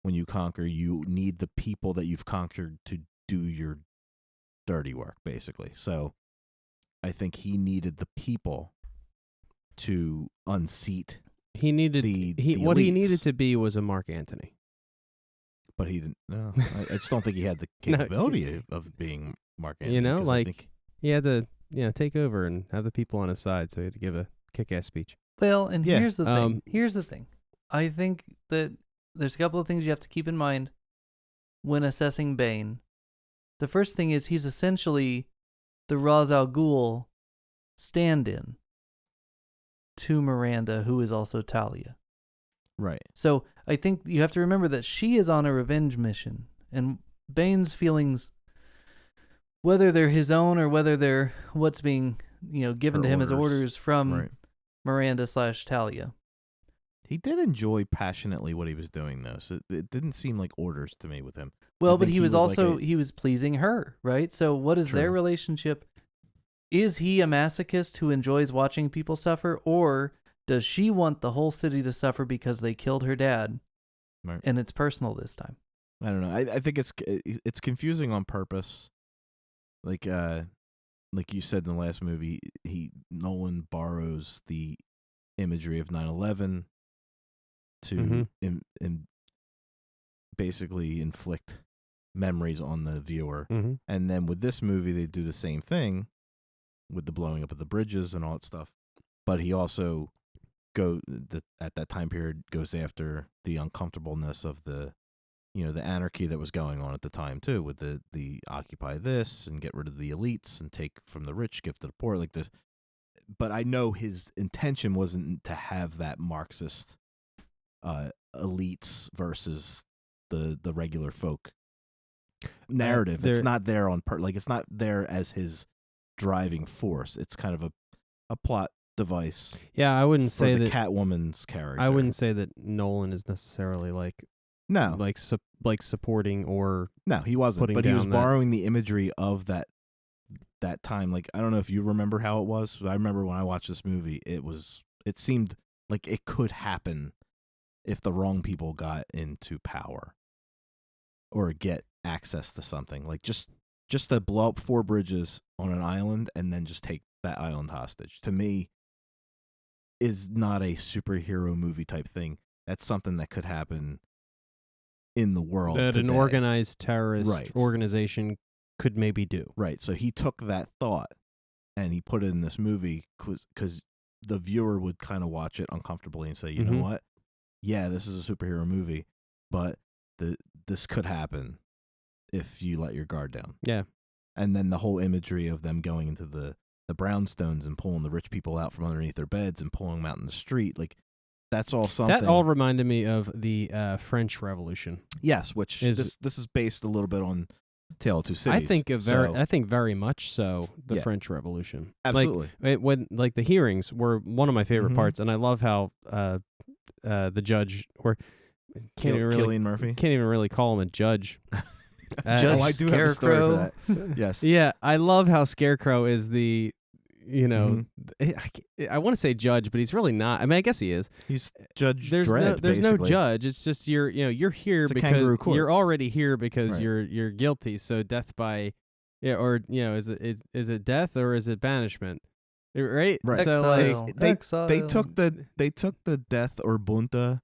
when you conquer, you need the people that you've conquered to do your dirty work, basically. So I think he needed the people to unseat, He needed the what he elites. needed to be was a Mark Antony. but he didn't. No, I just don't think he had the No, capability of being Mark Antony. You know, 'cause I like think, he had to take over and have the people on his side, so he had to give a kick-ass speech. Well, and Yeah. here's the thing. Here's the thing. I think that there's a couple of things you have to keep in mind when assessing Bane. The first thing is he's essentially the Ra's al Ghul stand-in to Miranda, who is also Talia. right. So I think you have to remember that she is on a revenge mission, and Bane's feelings, whether they're his own or whether they're what's being given Her to him as orders. orders from Right. Miranda/Talia. He did enjoy passionately what he was doing, though. So it didn't seem like orders to me with him. Well, I but think he was like also a- he was pleasing her, right? So what is their True. relationship? Is he a masochist who enjoys watching people suffer, or does she want the whole city to suffer because they killed her dad? Right. And it's personal this time. I don't know. I think it's confusing on purpose. Like like you said in the last movie, Nolan borrows the imagery of 9/11 to basically inflict memories on the viewer. Mm-hmm. And then with this movie, they do the same thing with the blowing up of the bridges and all that stuff. But he also at that time period goes after the uncomfortableness of the anarchy that was going on at the time too, with the occupy this and get rid of the elites and take from the rich, give to the poor, like this. But I know his intention wasn't to have that Marxist elites versus the regular folk narrative. It's not there on like it's not there as his driving force. It's kind of a plot device. Yeah, I wouldn't say the that Catwoman's character. I wouldn't say that Nolan is necessarily like supporting or he wasn't. But he was borrowing the imagery of that time. Like, I don't know if you remember how it was, but I remember when I watched this movie, it seemed like it could happen if the wrong people got into power or get access to something. Like just to blow up 4 bridges on an island and then just take that island hostage, to me, is not a superhero movie type thing. That's something that could happen in the world that today. An organized terrorist organization could maybe do. Right. So he took that thought and he put it in this movie because the viewer would kind of watch it uncomfortably and say, you know what? Yeah, this is a superhero movie, but this could happen if you let your guard down. Yeah. And then the whole imagery of them going into the brownstones and pulling the rich people out from underneath their beds and pulling them out in the street, like, that's all something. That all reminded me of the French Revolution. Yes, which this is based a little bit on Tale of Two Cities. I think very much so. The French Revolution, absolutely. When the hearings were one of my favorite parts, and I love how the judge Cillian Murphy can't even really call him a judge. I do have a story for that. Yes. Yeah, I love how Scarecrow is the. I want to say judge, but he's really not. I mean, I guess he is. He's Judge There's Dredd. There's basically. no judge. It's just you're here it's because you're already here because right. you're guilty. So death by, or is it death or is it banishment? Right. Right. So Exile. They took the death or bunta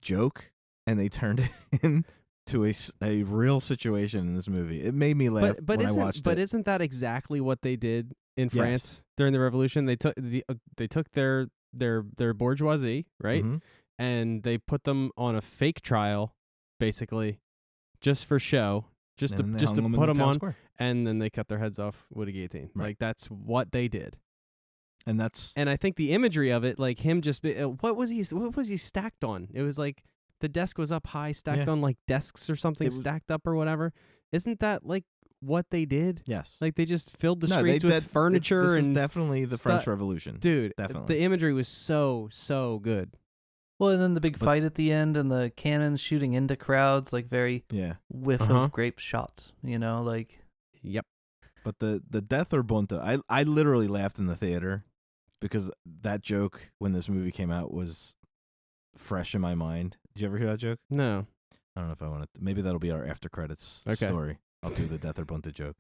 joke and they turned it into a real situation in this movie. It made me laugh when I watched it. But isn't that exactly what they did in France during the Revolution? They took their bourgeoisie, right, and they put them on a fake trial, basically, just for show, just to put them on, square. And then they cut their heads off with a guillotine. Right. Like, that's what they did. And I think the imagery of it, like him just what was he stacked on? It was like the desk was up high, stacked on like desks or something, stacked up or whatever. Isn't that like what they did? Yes. Like, they just filled the streets with furniture. This and is definitely the French Revolution. Dude, definitely. The imagery was so good. Well, and then the big fight at the end and the cannons shooting into crowds, like very whiff of grape shots, like. Yep. But the death or bunta, I literally laughed in the theater because that joke when this movie came out was fresh in my mind. Did you ever hear that joke? No. I don't know if I want to. Maybe that'll be our after credits story. I'll do the death or bunta joke.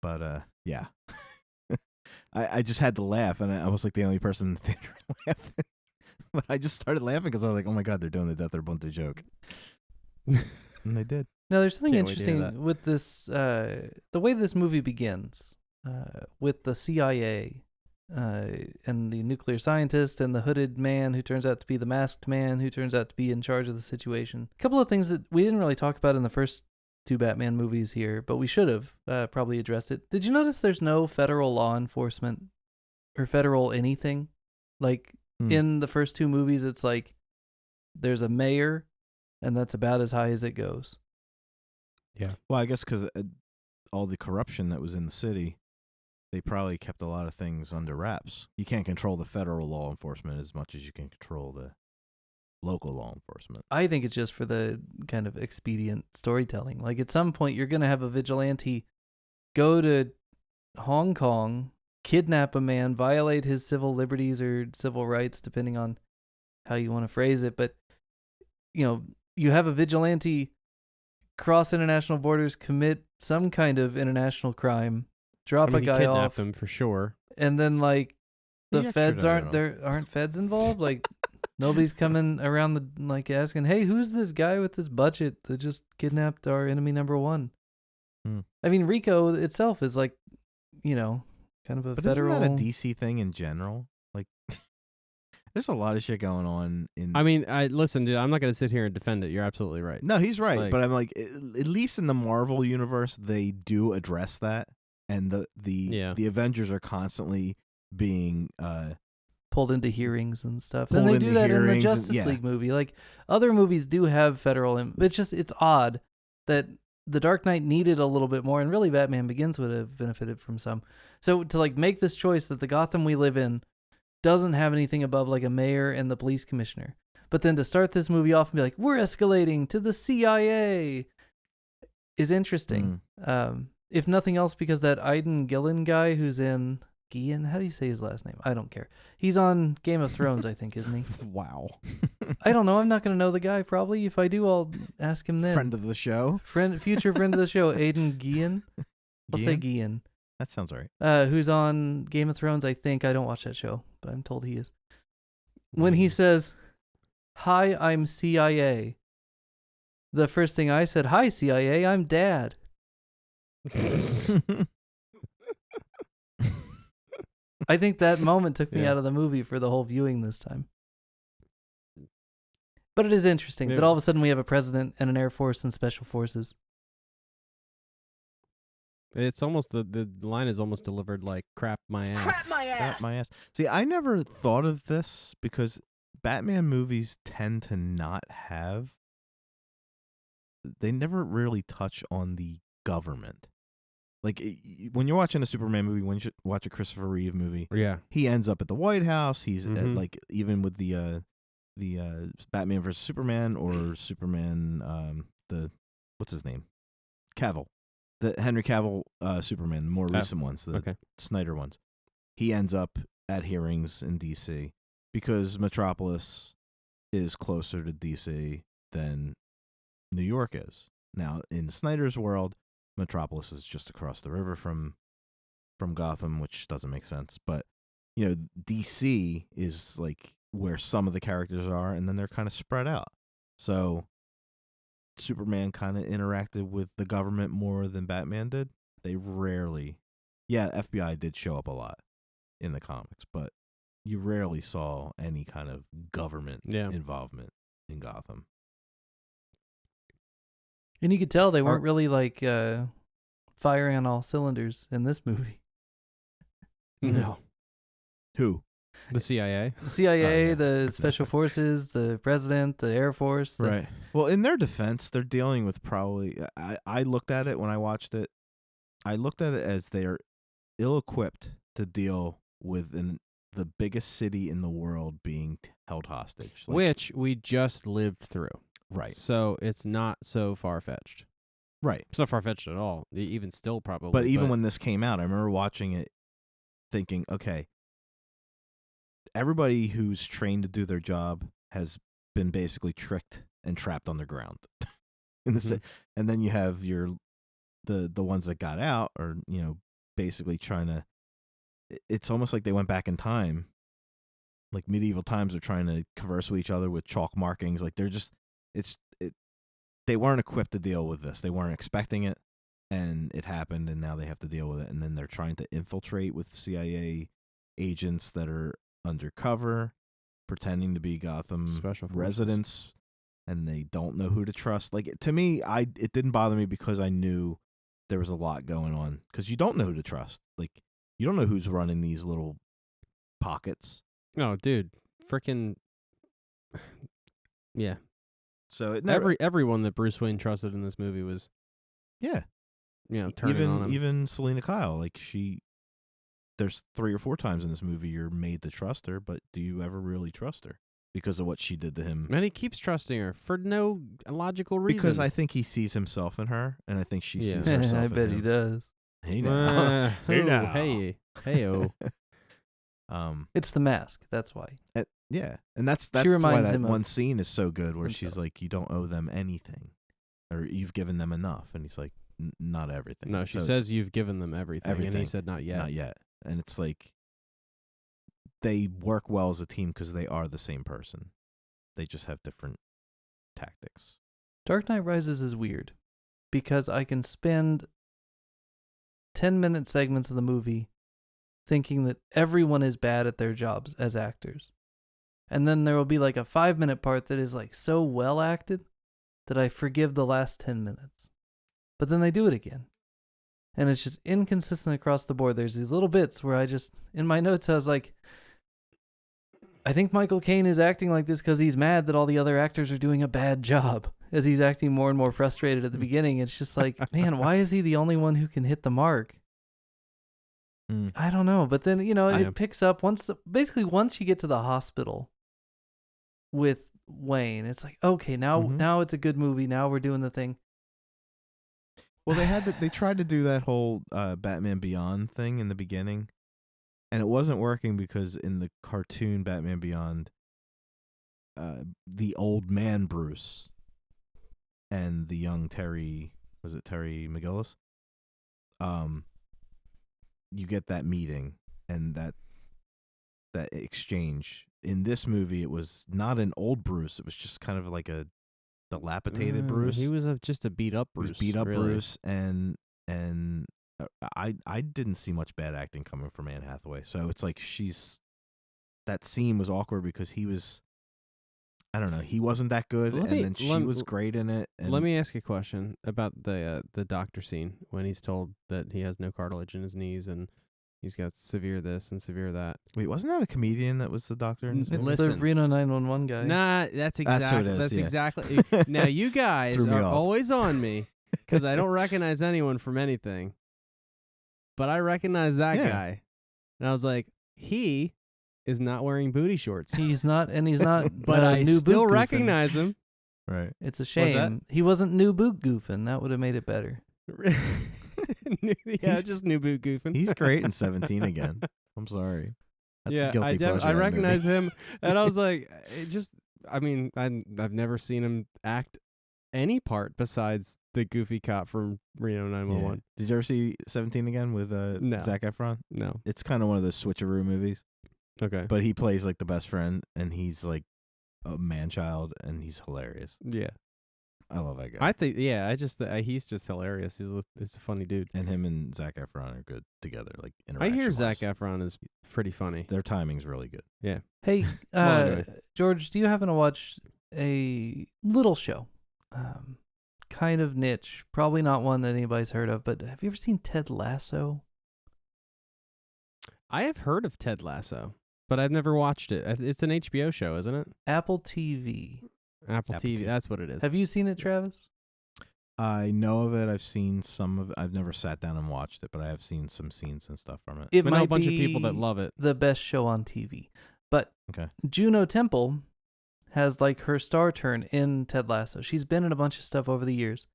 But yeah. I just had to laugh, and I was like the only person in the theater laughing. But I just started laughing because I was like, oh my God, they're doing the death or bunta joke. And they did. Now, there's something interesting with this, the way this movie begins, with the CIA and the nuclear scientist and the hooded man who turns out to be the masked man who turns out to be in charge of the situation. A couple of things that we didn't really talk about in the first 2 Batman movies here, but we should have probably addressed it. Did you notice there's no federal law enforcement or federal anything? Like, in the first 2 movies, it's like there's a mayor, and that's about as high as it goes. Yeah. Well, I guess because all the corruption that was in the city, they probably kept a lot of things under wraps. You can't control the federal law enforcement as much as you can control the local law enforcement. I think it's just for the kind of expedient storytelling. Like, at some point, you're going to have a vigilante go to Hong Kong, kidnap a man, violate his civil liberties or civil rights, depending on how you want to phrase it. But, you have a vigilante cross international borders, commit some kind of international crime, drop I mean, a guy he kidnapped off, him for sure. and then like the He feds extradited aren't feds involved. Like nobody's coming around the like asking, hey, who's this guy with this budget that just kidnapped our enemy number one? Hmm. I mean, Rico itself is like, kind of a But federal. isn't that a DC thing in general? Like, there's a lot of shit going on in. I mean, listen, dude. I'm not gonna sit here and defend it. You're absolutely right. No, he's right. Like- but I'm like, at least in the Marvel universe, they do address that, and the Avengers are constantly being pulled into hearings and stuff. Pulled And they into do that in the hearings and- Justice yeah. League movie. Like other movies do have federal. It's odd that The Dark Knight needed a little bit more, and really Batman Begins would have benefited from some. So to like make this choice that the Gotham we live in doesn't have anything above like a mayor and the police commissioner, but then to start this movie off and be like, we're escalating to the CIA is interesting. If nothing else, because that Aidan Gillen guy who's in Gian, how do you say his last name? I don't care. He's on Game of Thrones, I think, isn't he? Wow. I don't know. I'm not going to know the guy probably. If I do, I'll ask him then. friend of the show. Future friend of the show, Aidan Gian. I'll say Gian. That sounds right. Who's on Game of Thrones, I think. I don't watch that show, but I'm told he is. When he says, "Hi, I'm CIA," the first thing I said, "Hi, CIA, I'm Dad." I think that moment took me Yeah. out of the movie for the whole viewing this time. But it is interesting Yeah. that all of a sudden we have a president and an Air Force and special forces. It's almost the line is almost delivered like crap my ass. Crap my ass. See, I never thought of this because Batman movies tend to not have. They never really touch on the government. Like when you're watching a Superman movie, when you watch a Christopher Reeve movie, Yeah. he ends up at the White House. He's at, Mhm. like even with the Batman versus Superman or Superman the what's his name, Cavill, the Henry Cavill Superman, the more recent ones, the Okay. Snyder ones. He ends up at hearings in DC because Metropolis is closer to DC than New York is. Now in Snyder's world, Metropolis is just across the river from Gotham, which doesn't make sense. But DC is like where some of the characters are, and then they're kind of spread out. So Superman kind of interacted with the government more than Batman did. They rarely, FBI did show up a lot in the comics, but you rarely saw any kind of government involvement in Gotham. And you could tell they weren't really like firing on all cylinders in this movie. No. Who? The CIA. The CIA, yeah. the special forces, the president, the Air Force. Right. Well, in their defense, they're dealing with probably. I looked at it when I watched it. I looked at it as they're ill-equipped to deal with the biggest city in the world being held hostage, Which we just lived through. Right. So it's not so far-fetched. Right. It's not far-fetched at all. Even still, probably. But even when this came out, I remember watching it thinking, okay, everybody who's trained to do their job has been basically tricked and trapped on the ground. And then you have the ones that got out are, basically trying to, it's almost like they went back in time. Like medieval times, are trying to converse with each other with chalk markings. Like they're just, they weren't equipped to deal with this. They weren't expecting it, and it happened, and now they have to deal with it. And then they're trying to infiltrate with CIA agents that are undercover, pretending to be Gotham Special forces. residents, and they don't know who to trust. Like to me, it didn't bother me because I knew there was a lot going on. Because you don't know who to trust. Like you don't know who's running these little pockets. No, dude, freaking yeah. So it never, everyone that Bruce Wayne trusted in this movie was turning on him. Even Selena Kyle, like there's 3 or 4 times in this movie you're made to trust her, but do you ever really trust her because of what she did to him? And he keeps trusting her for no logical reason. Because I think he sees himself in her, and I think she sees herself I in bet him. he does. Hey now. Hey now. Hey-o. It's the mask. That's why. Yeah, and that's She why reminds that him of one scene is so good, where she's himself. like, "You don't owe them anything, or you've given them enough," and he's like, not everything. No, she So says you've given them everything, and he everything. said not yet. Not yet. And it's like they work well as a team because they are the same person. They just have different tactics. Dark Knight Rises is weird because I can spend 10-minute segments of the movie thinking that everyone is bad at their jobs as actors. And then there will be like a 5-minute part that is like so well acted that I forgive the last 10 minutes. But then they do it again. And it's just inconsistent across the board. There's these little bits where I just, in my notes, I was like, I think Michael Caine is acting like this because he's mad that all the other actors are doing a bad job. As he's acting more and more frustrated at the beginning, it's just like, man, why is he the only one who can hit the mark? I don't know. But then, it picks up once you get to the hospital with Wayne, it's like, okay, now it's a good movie. Now we're doing the thing. Well, they tried to do that whole Batman Beyond thing in the beginning, and it wasn't working because in the cartoon Batman Beyond, the old man Bruce and the young Terry McGillis? You get that meeting and that exchange. In this movie, it was not an old Bruce. It was just kind of like a dilapidated Bruce. He was just a beat up Bruce. He was beat up really. Bruce, and I didn't see much bad acting coming from Anne Hathaway. So it's like that scene was awkward because he was, I don't know, he wasn't that good, then she was great in it. And let me ask you a question about the doctor scene when he's told that he has no cartilage in his knees and he's got severe this and severe that. Wait, wasn't that a comedian that was the doctor? In this movie? It's the Reno 911 guy. Nah, that's exactly. That's exactly. Now you guys are always on me because I don't recognize anyone from anything, but I recognize that guy, and I was like, he is not wearing booty shorts. He's not, and he's not. But I new still boot recognize him. Right. It's a shame. He wasn't new boot goofing. That would have made it better. Just new boot goofing. He's great in 17 again. I'm sorry. That's a guilty pleasure. I recognize him, and I was like, I've never seen him act any part besides the goofy cop from Reno 911. Yeah. Did you ever see 17 again with No. Zac Efron? No. It's kind of one of those switcheroo movies. Okay. But he plays like the best friend, and he's like a man-child, and he's hilarious. Yeah. I love that guy. I think, he's just hilarious. He's a funny dude. And him and Zac Efron are good together, like I hear Zac interaction-wise. Efron is pretty funny. Their timing's really good. Yeah. Hey, anyway. George, do you happen to watch a little show? Kind of niche. Probably not one that anybody's heard of, but have you ever seen Ted Lasso? I have heard of Ted Lasso, but I've never watched it. It's an HBO show, isn't it? Apple TV. Apple TV, that's what it is. Have you seen it, Travis? I know of it. I've seen some of it. I've never sat down and watched it, but I have seen some scenes and stuff from it. It I know might a bunch be of people that love it. the best show on TV. But Okay. Juno Temple has like her star turn in Ted Lasso. She's been in a bunch of stuff over the years.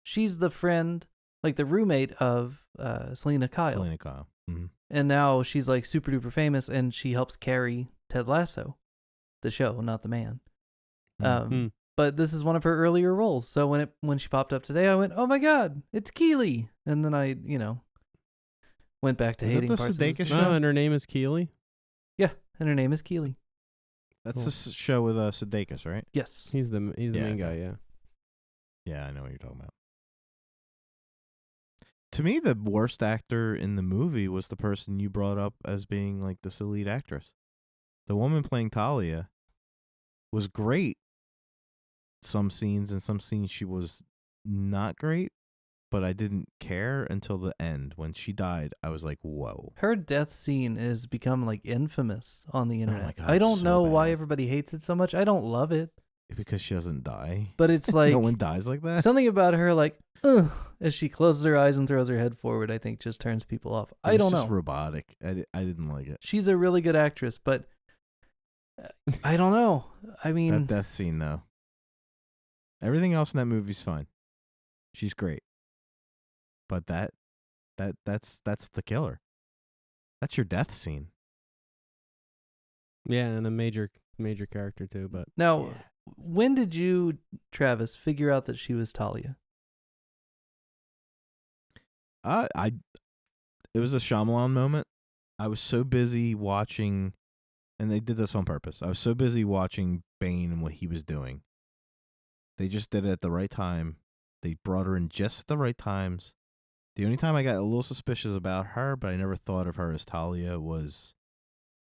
She's the friend, like the roommate of Selena Kyle. Selena Kyle. Mm-hmm. And now she's like super duper famous, and she helps carry Ted Lasso, the show, not the man. Mm-hmm. But this is one of her earlier roles. So when she popped up today, I went, "Oh my God, it's Keely!" And then I, went back to Is hating it the parts of this. Sudeikis show? Oh, and her name is Keely? Yeah, and her name is Keely. That's the show with Sudeikis, right? Yes. He's the main guy, yeah. Yeah, I know what you're talking about. To me, the worst actor in the movie was the person you brought up as being like this lead actress. The woman playing Talia was great. Some scenes she was not great, but I didn't care until the end. When she died, I was like, whoa. Her death scene has become like infamous on the internet. my God, I don't so know why bad. everybody hates it so much. I don't love it. Because she doesn't die. But it's like no one dies like that. something about her, like, ugh, as she closes her eyes and throws her head forward, I think just turns people off. I don't know. It's just robotic. I didn't like it. She's a really good actress, but I don't know. I mean, That death scene, though. Everything else in that movie's fine. She's great. But that's the killer. That's your death scene. Yeah, and a major character too, but now, when did you, Travis, figure out that she was Talia? It was a Shyamalan moment. I was so busy watching, and they did this on purpose. I was so busy watching Bane and what he was doing. They just did it at the right time. They brought her in just at the right times. The only time I got a little suspicious about her, but I never thought of her as Talia, was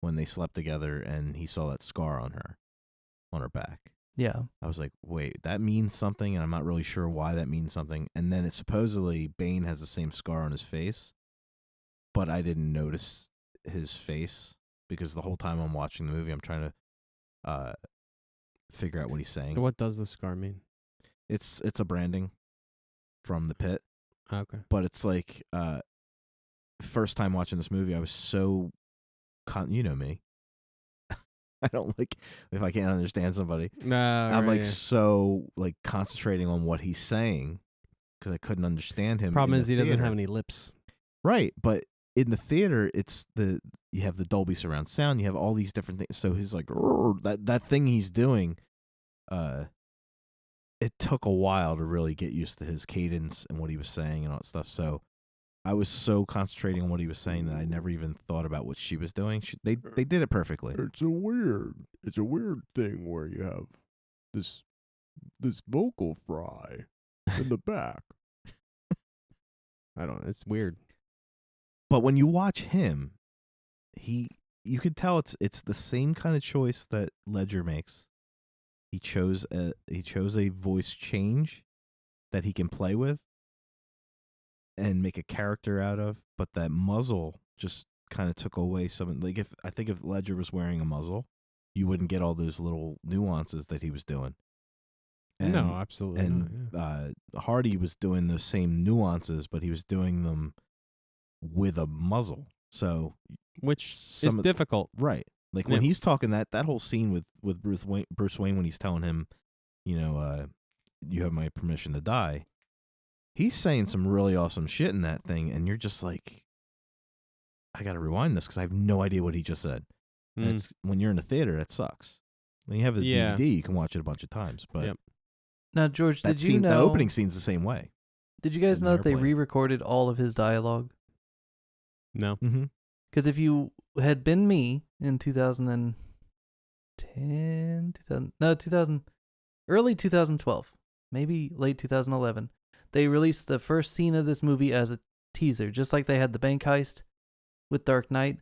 when they slept together and he saw that scar on her back. Yeah. I was like, wait, that means something, and I'm not really sure why that means something. And then it's supposedly Bane has the same scar on his face, but I didn't notice his face because the whole time I'm watching the movie, I'm trying to figure out what he's saying. What does the scar mean? It's a branding from the pit. Okay. But it's like first time watching this movie, I was so you know me. I don't like if I can't understand somebody. I'm like so like concentrating on what he's saying because I couldn't understand him. Problem is he doesn't have any lips. Right, but in the theater, you have the Dolby surround sound. You have all these different things. So he's like that thing he's doing. It took a while to really get used to his cadence and what he was saying and all that stuff. So I was so concentrating on what he was saying that I never even thought about what she was doing. They did it perfectly. It's a weird thing where you have this vocal fry in the back. I don't know. It's weird. But when you watch him, you could tell it's the same kind of choice that Ledger makes. He chose a voice change that he can play with and make a character out of, but that muzzle just kind of took away some. Like if Ledger was wearing a muzzle, you wouldn't get all those little nuances that he was doing. And, no, absolutely and not. Yeah. Hardy was doing those same nuances, but he was doing them with a muzzle. So Which is difficult. Right. Like when he's talking that whole scene with Bruce Wayne when he's telling him, you have my permission to die. He's saying some really awesome shit in that thing, and you're just like, I got to rewind this because I have no idea what he just said. And it's when you're in the theater, it sucks. When you have the DVD, you can watch it a bunch of times. But now, George, did you know the opening scene's the same way? Did you guys know that they re-recorded all of his dialogue? No. Mm-hmm. Because if you had been me in early 2012, maybe late 2011, they released the first scene of this movie as a teaser, just like they had the bank heist with Dark Knight.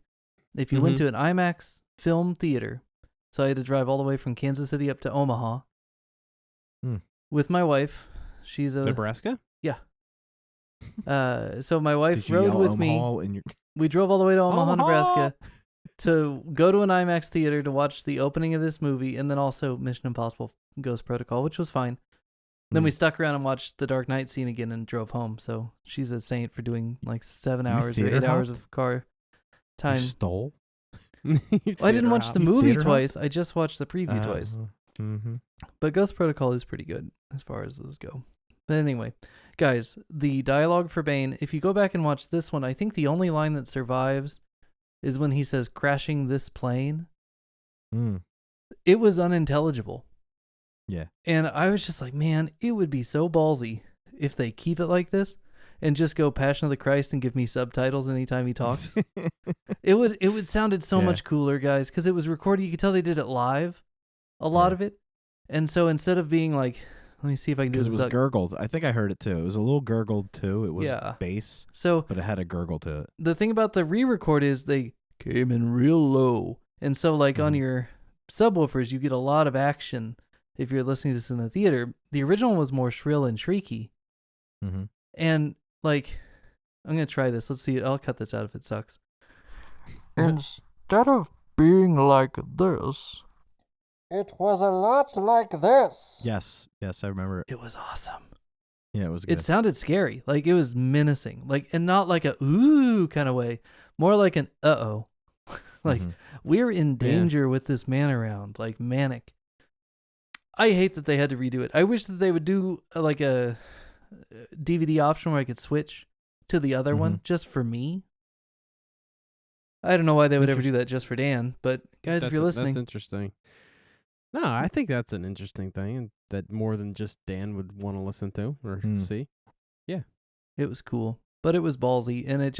If you went to an IMAX film theater, so I had to drive all the way from Kansas City up to Omaha with my wife. She's a Nebraska? Yeah. So my wife rode with me. We drove all the way to Omaha, Nebraska to go to an IMAX theater to watch the opening of this movie and then also Mission Impossible Ghost Protocol, which was fine. Then we stuck around and watched the Dark Knight scene again and drove home. So she's a saint for doing like 7 hours or 8 hours of car time. You stole? Well, I didn't watch the movie twice. I just watched the preview twice. Mm-hmm. But Ghost Protocol is pretty good as far as those go. But anyway, guys, the dialogue for Bane, if you go back and watch this one, I think the only line that survives is when he says, crashing this plane. It was unintelligible. Yeah. And I was just like, man, it would be so ballsy if they keep it like this and just go Passion of the Christ and give me subtitles anytime he talks. It would sounded so much cooler, guys, because it was recorded. You could tell they did it live, a lot of it. And so instead of being like, let me see if I can do this. Because it was gurgled. I think I heard it too. It was a little gurgled too. It was bass, so, but it had a gurgle to it. The thing about the re-record is they came in real low. And so like on your subwoofers, you get a lot of action if you're listening to this in the theater. The original was more shrill and shrieky. And like, I'm going to try this. Let's see. I'll cut this out if it sucks. Instead of being like this, it was a lot like this. Yes, I remember it. It was awesome. Yeah, it was good. It sounded scary. Like it was menacing. Like, and not like a ooh kind of way. More like an uh-oh. Like we're in danger with this man around. Like manic. I hate that they had to redo it. I wish that they would do like a DVD option where I could switch to the other one just for me. I don't know why they would ever do that just for Dan, but guys, if you're listening. That's interesting. No, I think that's an interesting thing, and that more than just Dan would want to listen to or see. Yeah. It was cool. but it was ballsy, and it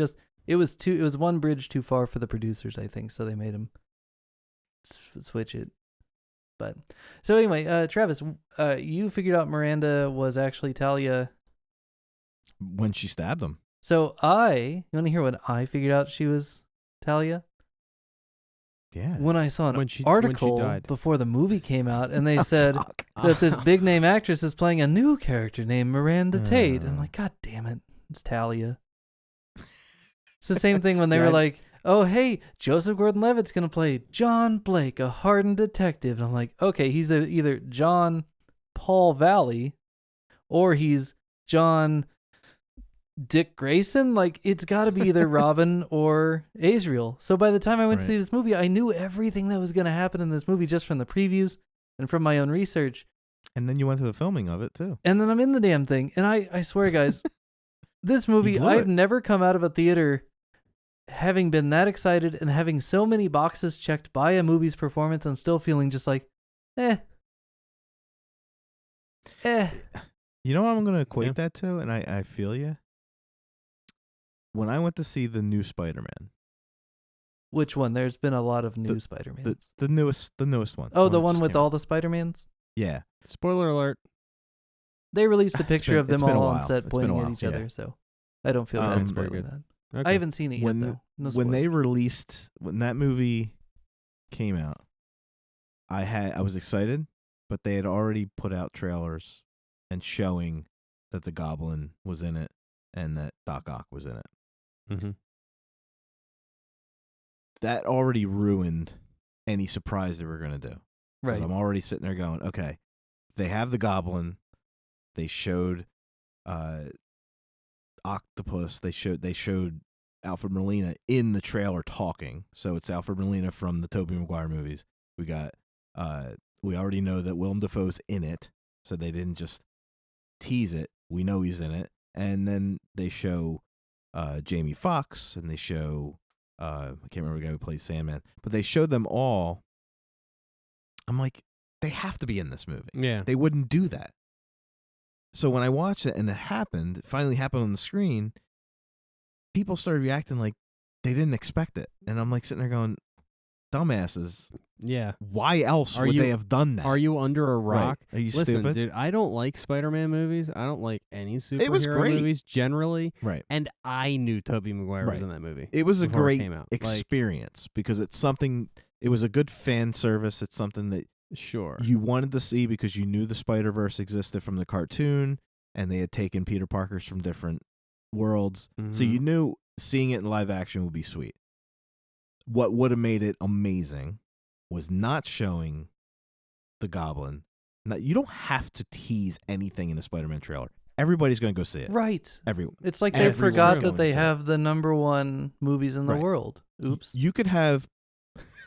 was one bridge too far for the producers, I think, so they made him switch it. But so anyway, Travis, you figured out Miranda was actually Talia When she stabbed him. So you want to hear when I figured out she was Talia? Yeah. When I saw an When she article died. before the movie came out, and they said Fuck. that this big name actress is playing a new character named Miranda Tate. And I'm like, God damn it, it's Talia. It's the same thing when they See, were I- like, oh, hey, Joseph Gordon-Levitt's going to play John Blake, a hardened detective. And I'm like, okay, he's either John Paul Valley or he's John Dick Grayson. Like, it's got to be either Robin or Azrael. So by the time I went to Right. see this movie, I knew everything that was going to happen in this movie just from the previews and from my own research. And then you went to the filming of it too. And then I'm in the damn thing. And I swear, guys, this movie, blew I've it. never come out of a theater having been that excited and having so many boxes checked by a movie's performance and still feeling just like, eh. You know what I'm going to equate that to? And I feel you. When I went to see the new Spider-Man, Which one? There's been a lot of new Spider-Mans. the newest one. Oh, the that one just with came all out. the Spider-Mans? Yeah. Spoiler alert. They released a It's picture been- of them it's been a all on while. set It's been a pointing at while, each yeah. other, so I don't feel bad Um, spoiling very that. Okay. I haven't seen it yet, When though. No when they spoilers. released when that movie came out, I was excited, but they had already put out trailers and showing that the Goblin was in it and that Doc Ock was in it. Mm-hmm. That already ruined any surprise they were going to do. Because Right. I'm already sitting there going, okay, they have the Goblin. They showed Octopus. They showed Alfred Molina in the trailer talking. So it's Alfred Molina from the Tobey Maguire movies. We got we already know that Willem Dafoe's in it, so they didn't just tease it. We know he's in it. And then they show Jamie Foxx, and they show I can't remember the guy who plays Sandman, but they showed them all. I'm like, they have to be in this movie. Yeah. They wouldn't do that. So when I watched it and it finally happened on the screen, people started reacting like they didn't expect it. And I'm like sitting there going, dumbasses, Yeah. why else Are would you- they have done that? Are you under a Right. rock? Are you Listen, stupid? dude, I don't like Spider-Man movies. I don't like any superhero was great. movies generally. Right. And I knew Tobey Maguire was Right. in that movie. It was a before it great came out. Like, experience because it's something, it was a good fan service. It's something that sure. you wanted to see because you knew the Spider-Verse existed from the cartoon and they had taken Peter Parkers from different worlds. So you Mhm. knew seeing it in live action would be sweet. What would have made it amazing was not showing the Goblin. Now, you don't have to tease anything in a Spider-Man trailer. Everybody's going to go see it. Right. Everyone. It's like they Everyone's forgot going that to they say it. have the #1 movies in the Right. world. Oops. You could have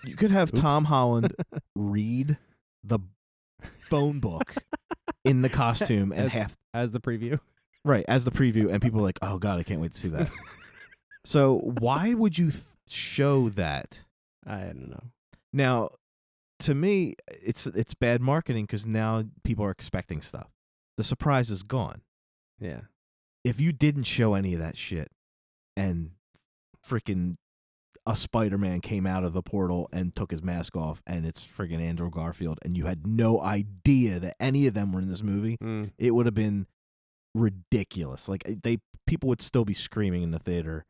Oops. Tom Holland read the phone book in the costume and As the preview. right as the preview, and people are like, "Oh God, I can't wait to see that." So why would you show that? I don't know. Now, to me, it's bad marketing because now people are expecting stuff. The surprise is gone. Yeah. If you didn't show any of that shit, and freaking a Spider-Man came out of the portal and took his mask off, and it's friggin' Andrew Garfield, and you had no idea that any of them were in this movie, Mm. it would have been ridiculous. Like people would still be screaming in the theater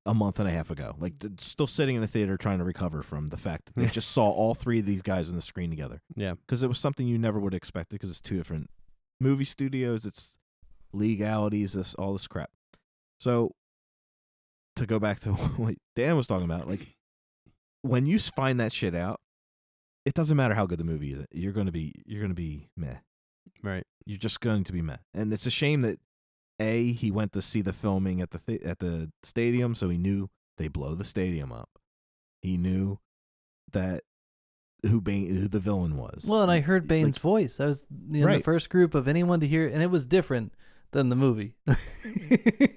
a month and a half ago, like still sitting in the theater trying to recover from the fact that they just saw all three of these guys on the screen together. Yeah. Because it was something you never would have expected because it's two different movie studios, it's legalities, all this crap. So to go back to what Dan was talking about, like when you find that shit out, it doesn't matter how good the movie is. You're gonna be meh. Right. You're just going to be meh. And it's a shame that he went to see the filming at the stadium, so he knew they blow the stadium up. He knew that who the villain was. Well, and I heard Bane's voice. I was in the Right. first group of anyone to hear, and it was different than the movie.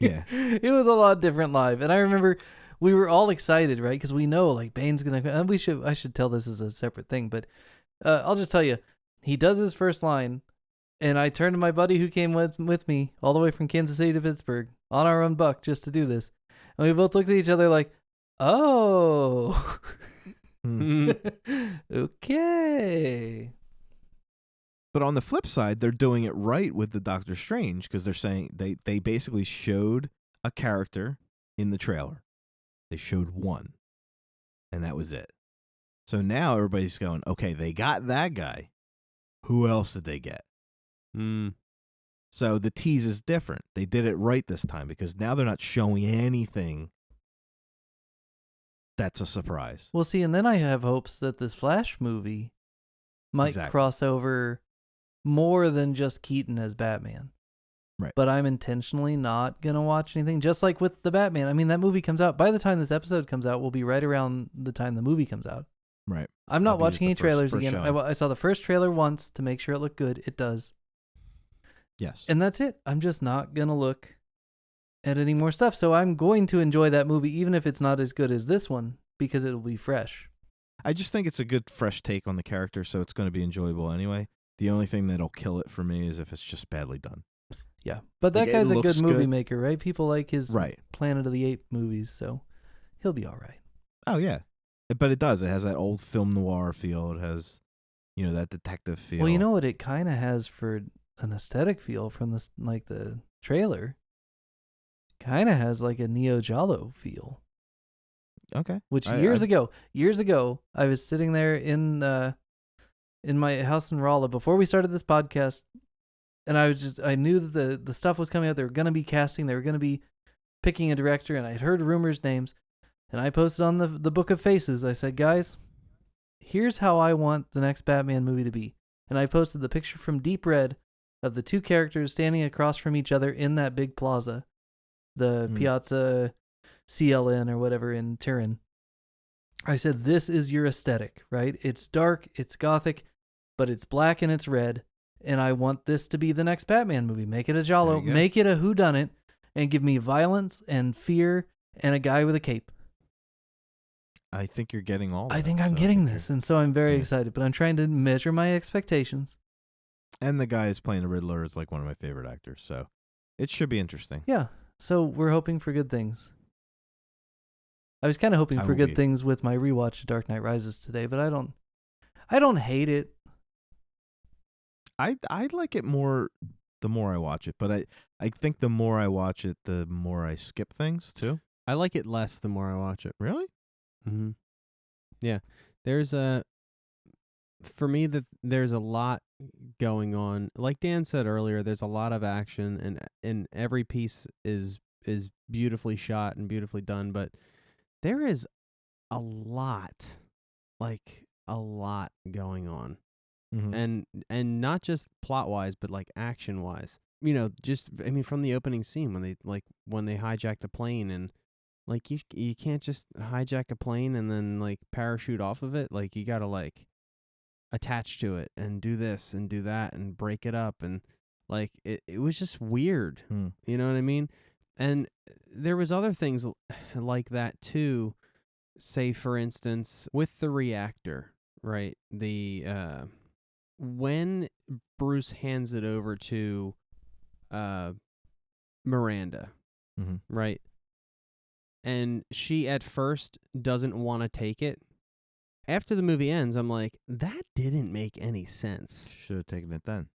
Yeah. It was a lot different live. And I remember we were all excited, right? Because we know like Bane's going to, and I should tell this as a separate thing, but I'll just tell you, he does his first line And I turned to my buddy who came with me all the way from Kansas City to Pittsburgh on our own buck just to do this. And we both looked at each other like, oh, okay. But on the flip side, they're doing it right with the Doctor Strange because they're saying they basically showed a character in the trailer. They showed one, and that was it. So now everybody's going, okay, they got that guy. Who else did they get? So the tease is different. They did it right this time because now they're not showing anything that's a surprise. Well, see, and then I have hopes that this Flash movie might cross over more than just Keaton as Batman. Right. But I'm intentionally not going to watch anything. Just like with the Batman. I mean, that movie comes out. By the time this episode comes out, will be right around the time the movie comes out. Right. I'm not watching any trailers first again. I saw the first trailer once to make sure it looked good. It does. Yes. And that's it. I'm just not going to look at any more stuff. So I'm going to enjoy that movie, even if it's not as good as this one, because it'll be fresh. I just think it's a good, fresh take on the character, so it's going to be enjoyable anyway. The only thing that'll kill it for me is if it's just badly done. Yeah. But that Like, guy's it a good looks movie good. maker, right? People like his Right. Planet of the Apes movies, so he'll be all right. Oh, yeah. But it does. It has that old film noir feel. It has, that detective feel. Well, you know what it kind of has for an aesthetic feel from this, like the trailer? Kind of has like a Neo Giallo feel. Okay. Which years ago, I was sitting there in my house in Rolla before we started this podcast, and I knew that the stuff was coming out. They were going to be casting. They were going to be picking a director, and I had heard rumors, names, and I posted on the Book of Faces. I said, guys, here's how I want the next Batman movie to be. And I posted the picture from Deep Red of the two characters standing across from each other in that big plaza, the Piazza CLN or whatever in Turin. I said, this is your aesthetic, right? It's dark, it's gothic, but it's black and it's red. And I want this to be the next Batman movie. Make it a Giallo, make it a whodunit, and give me violence and fear and a guy with a cape. I think you're getting all I that, think I'm so getting you're- this, and so I'm very excited. But I'm trying to measure my expectations. And the guy who's playing the Riddler is like one of my favorite actors, so it should be interesting. Yeah, so we're hoping for good things. I was kind of hoping I for will good be. things with my rewatch of Dark Knight Rises today, but I don't hate it. I like it more the more I watch it, but I think the more I watch it, the more I skip things too. I like it less the more I watch it. Really? Mm-hmm. Yeah. For me, there's a lot going on. Like Dan said earlier, there's a lot of action, and every piece is beautifully shot and beautifully done, but there is a lot going on. Mm-hmm. And not just plot wise, but like action wise. From the opening scene when they hijack the plane, and like you can't just hijack a plane and then like parachute off of it. Like you gotta like attach to it and do this and do that and break it up, and like it was just weird. You know what I mean? And there was other things like that too. Say for instance with the reactor, right? The when Bruce hands it over to Miranda, right? And she at first doesn't want to take it. After the movie ends, I'm like, that didn't make any sense. Should have taken it then.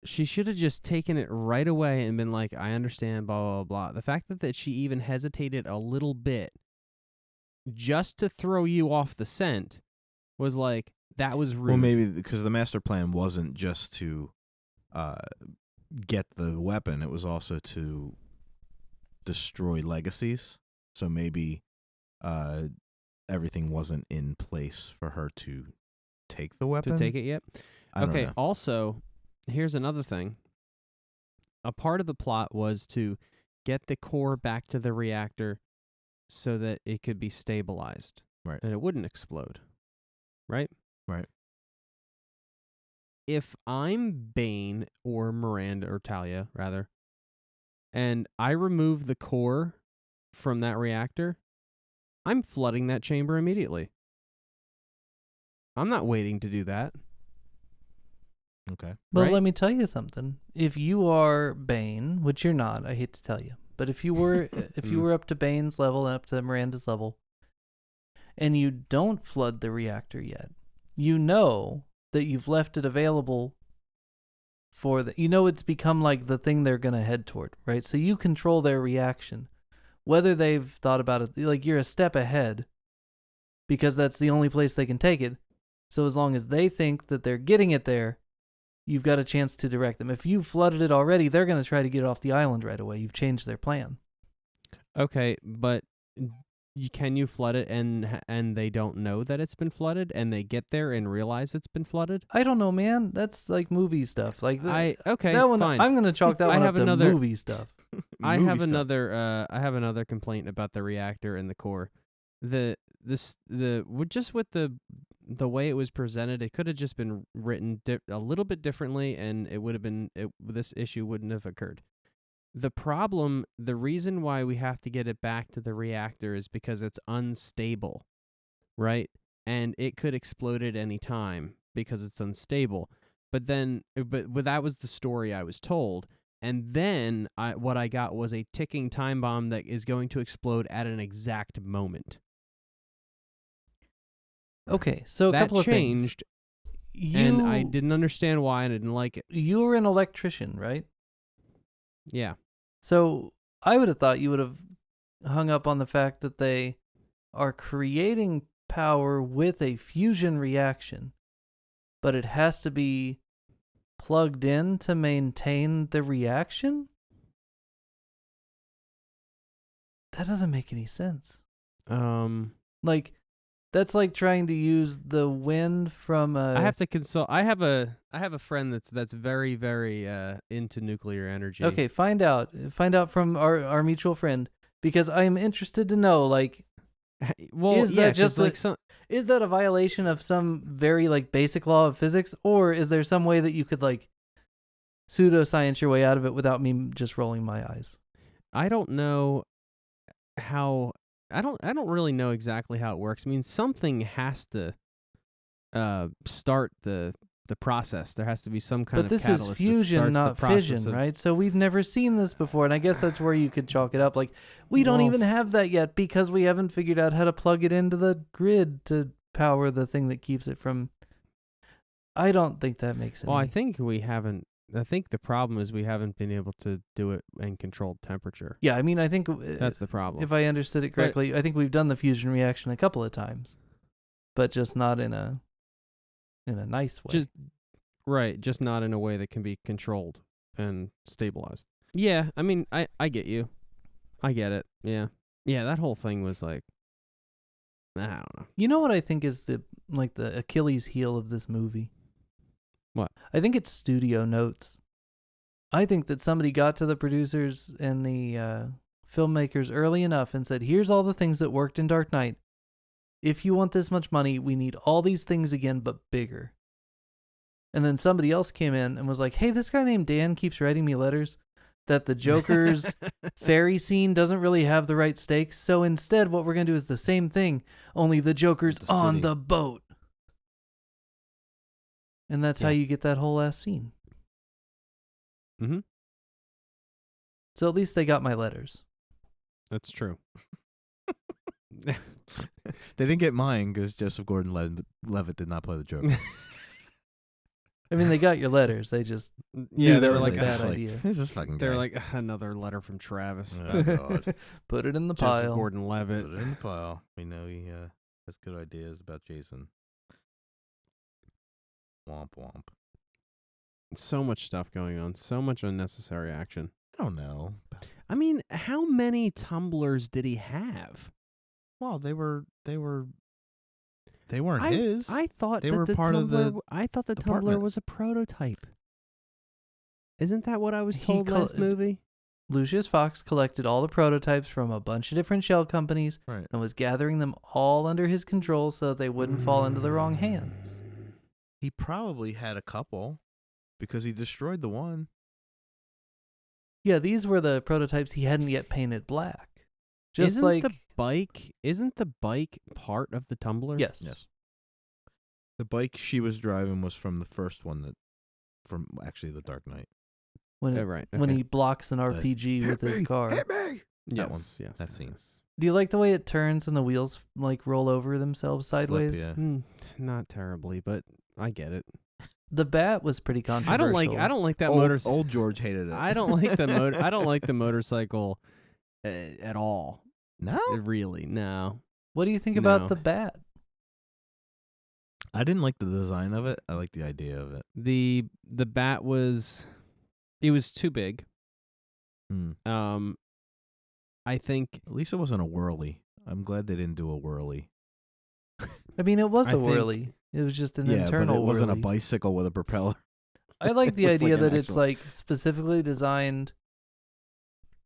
She should have just taken it right away and been like, I understand, blah, blah, blah. The fact that she even hesitated a little bit just to throw you off the scent was like, that was rude. Well, maybe because the master plan wasn't just to get the weapon; it was also to destroy legacies. So maybe everything wasn't in place for her to take the weapon. To take it yet? I don't okay. know. Also, here's another thing. A part of the plot was to get the core back to the reactor so that it could be stabilized. Right. And it wouldn't explode. Right? Right. If I'm Bane or Miranda or Talia, rather, and I remove the core from that reactor, I'm flooding that chamber immediately. I'm not waiting to do that. Okay. But Right? let me tell you something. If you are Bane, which you're not, I hate to tell you, but if you were up to Bane's level and up to Miranda's level, and you don't flood the reactor yet, you know that you've left it available for it's become like the thing they're going to head toward, right? So you control their reaction. Whether they've thought about it, like you're a step ahead because that's the only place they can take it. So as long as they think that they're getting it there, you've got a chance to direct them. If you've flooded it already, they're going to try to get it off the island right away. You've changed their plan. Okay, but can you flood it and they don't know that it's been flooded and they get there and realize it's been flooded? I don't know, man. That's like movie stuff. Like that one, fine. I'm going to chalk that one up to movie stuff. I have another complaint about the reactor and the core. Just with the way it was presented, it could have just been written a little bit differently, and it would have been this issue wouldn't have occurred. The reason why we have to get it back to the reactor is because it's unstable, right? And it could explode at any time because it's unstable. But that was the story I was told. And then what I got was a ticking time bomb that is going to explode at an exact moment. Okay, so a that couple of changed, things. And I didn't understand why, and I didn't like it. You were an electrician, right? Yeah. So I would have thought you would have hung up on the fact that they are creating power with a fusion reaction, but it has to be plugged in to maintain the reaction? That doesn't make any sense. Like, that's like trying to use the wind from a... I have to consult. I have a friend that's very, very into nuclear energy. Okay, find out from our mutual friend, because I'm interested to know, like, is that just like is that a violation of some very like basic law of physics, or is there some way that you could like pseudoscience your way out of it without me just rolling my eyes? I don't know how. I don't really know exactly how it works. I mean, something has to start the process. There has to be some kind of catalyst. But this is fusion, not fission, right? So we've never seen this before, and I guess that's where you could chalk it up. Like, we don't even have that yet because we haven't figured out how to plug it into the grid to power the thing that keeps it from... I don't think that makes sense. Well, I think we haven't... I think the problem is we haven't been able to do it in controlled temperature. Yeah, I mean, I think... that's the problem. If I understood it correctly, I think we've done the fusion reaction a couple of times, but just not in a nice way. Just not in a way that can be controlled and stabilized. Yeah, I mean, I get you. I get it. Yeah. Yeah, that whole thing was like, I don't know. You know what I think is the Achilles heel of this movie? What? I think it's studio notes. I think that somebody got to the producers and the filmmakers early enough and said, here's all the things that worked in Dark Knight. If you want this much money, we need all these things again, but bigger. And then somebody else came in and was like, hey, this guy named Dan keeps writing me letters that the Joker's ferry scene doesn't really have the right stakes. So instead, what we're going to do is the same thing, only the Joker's on the boat. And that's how you get that whole last scene. Mm-hmm. So at least they got my letters. That's true. They didn't get mine because Joseph Gordon-Levitt did not play the Joker. I mean, they got your letters. They just they that were was like a bad idea. This is fucking. They're like another letter from Travis. Oh God. Put it in the Joseph pile. Gordon-Levitt. Put it in the pile. We know he has good ideas about Jason. Womp womp. So much stuff going on. So much unnecessary action. I don't know. I mean, how many tumblers did he have? Well, they weren't his. I thought they that were the part of Tumbler, the I thought the department. Tumbler was a prototype. Isn't that what I was told last movie? Lucius Fox collected all the prototypes from a bunch of different shell companies and was gathering them all under his control so that they wouldn't fall into the wrong hands. He probably had a couple because he destroyed the one. Yeah, these were the prototypes he hadn't yet painted black. Just Isn't the bike part of the Tumbler? Yes. The bike she was driving was from the first one that from actually the Dark Knight. when right. when okay. he blocks an RPG with his car. Hit me! Yes, that one. yes, That yes, scene. yes. Do you like the way it turns and the wheels like roll over themselves sideways? Flip, yeah. Not terribly, but I get it. The bat was pretty controversial. I don't like that Old George hated it. I don't like the motor. I don't like the motorcycle at all. No, Really, no. What do you think No. about the bat? I didn't like the design of it. I like the idea of it. The bat was too big. Hmm. I think At least it wasn't a whirly. I'm glad they didn't do a whirly. I mean, it was I a think- whirly. It was just an yeah, internal but it wasn't a whirly. bicycle with a propeller. I like the Looks idea like an that it's actual- like specifically designed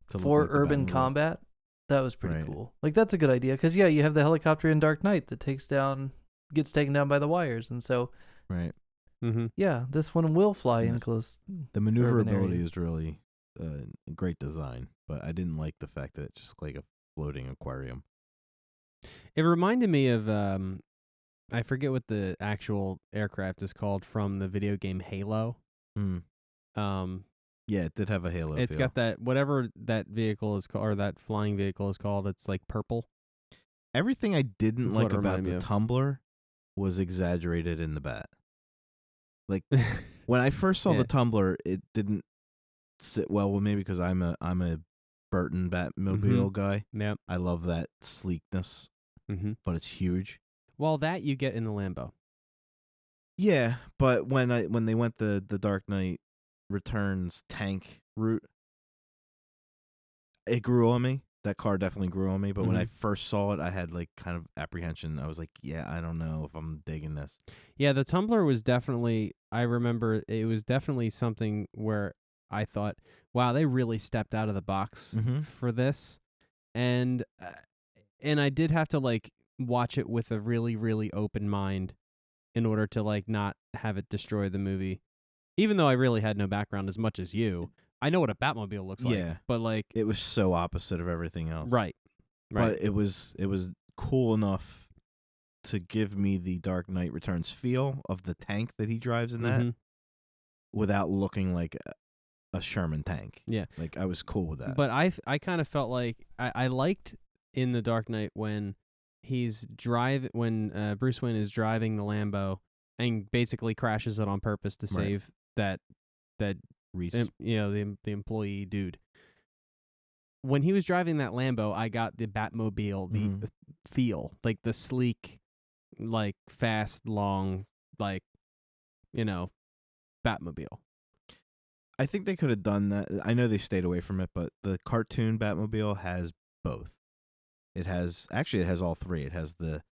to look for like the urban Batmobile. combat. That was pretty Right. cool. Like that's a good idea because yeah, you have the helicopter in Dark Knight that gets taken down by the wires, and so Right. mm-hmm. yeah, this one will fly in Yeah. close. The maneuverability area. is really a great design, but I didn't like the fact that it's just like a floating aquarium. It reminded me of I forget what the actual aircraft is called from the video game Halo. Hmm. Yeah, it did have a halo. It's feel. got that whatever that vehicle is called or that flying vehicle is called. It's like purple. Everything I didn't That's what like it about reminded the me of. tumbler was exaggerated in the bat. Like when I first saw Yeah. the tumbler, it didn't sit well with me because I'm a Burton Batmobile guy. Yep. I love that sleekness, Mm-hmm. but it's huge. Well, that you get in the Lambo. Yeah, but when they went the Dark Knight Returns tank route, it grew on me. That car definitely grew on me. But when I Mhm. first saw it, I had like kind of apprehension. I was like, yeah, I don't know if I'm digging this. Yeah, the Tumbler was definitely. I remember it was definitely something where I thought, "Wow, they really stepped out of the box Mm-hmm. for this," and I did have to like watch it with a really, really open mind in order to like not have it destroy the movie. Even though I really had no background as much as you, I know what a Batmobile looks like. Yeah. But like, It was so opposite of everything else. right. But it was cool enough to give me the Dark Knight Returns feel of the tank that he drives in that Mhm. without looking like a Sherman tank. Yeah. Like I was cool with that. But I kind of felt like I liked in the Dark Knight when Bruce Wayne is driving the Lambo and basically crashes it on purpose to Right. save that Reese. the employee dude. When he was driving that Lambo, I got the Batmobile, the Mhm. feel, like the sleek, like fast, long, like Batmobile. I think they could have done that. I know they stayed away from it, but the cartoon Batmobile has both. It has all three. It has the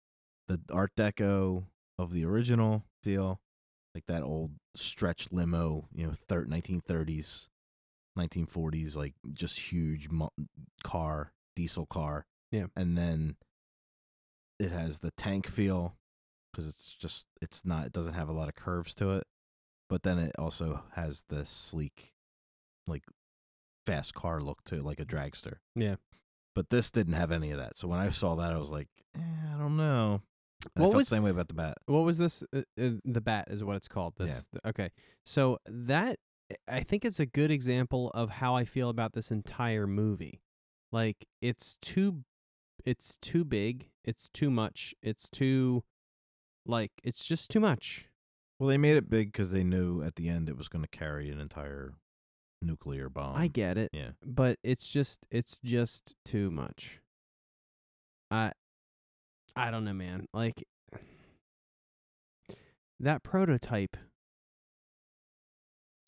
Art Deco of the original feel, like that old stretch limo, 1930s, 1940s, like just huge car, diesel car. Yeah. And then it has the tank feel because it doesn't have a lot of curves to it. But then it also has the sleek, like fast car look to it, like a dragster. Yeah. But this didn't have any of that. So when I saw that, I was like, I don't know. And I What felt was- the same way about the bat. What was this? The Bat is what it's called. Okay. So that I think it's a good example of how I feel about this entire movie. Like it's too big. It's too much. It's just too much. Well, they made it big because they knew at the end it was going to carry an entire nuclear bomb. I get it. Yeah. But it's just too much. I don't know, man. Like that prototype.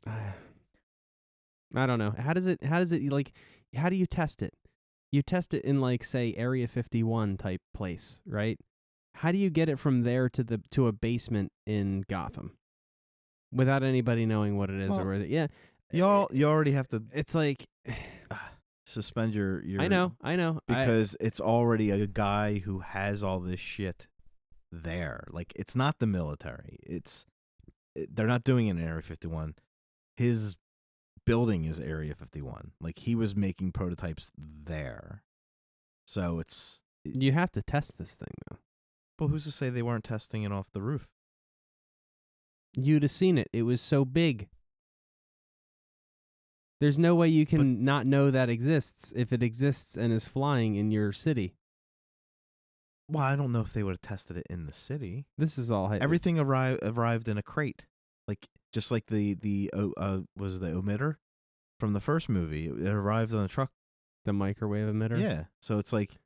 I don't know. How do you test it? You test it in like say Area 51 type place, right? How do you get it from there to a basement in Gotham without anybody knowing what it is or whether You already have to It's like suspend your I know. because it's already a guy who has all this shit there. Like it's not the military. They're not doing it in Area 51. His building is Area 51. Like he was making prototypes there. So you have to test this thing though. But who's to say they weren't testing it off the roof? You'd have seen it. It was so big. There's no way you can not know that exists if it exists and is flying in your city. Well, I don't know if they would have tested it in the city. This is all Everything arrived in a crate, like just like the was the emitter from the first movie. It arrived on a truck. the microwave emitter. Yeah, so it's like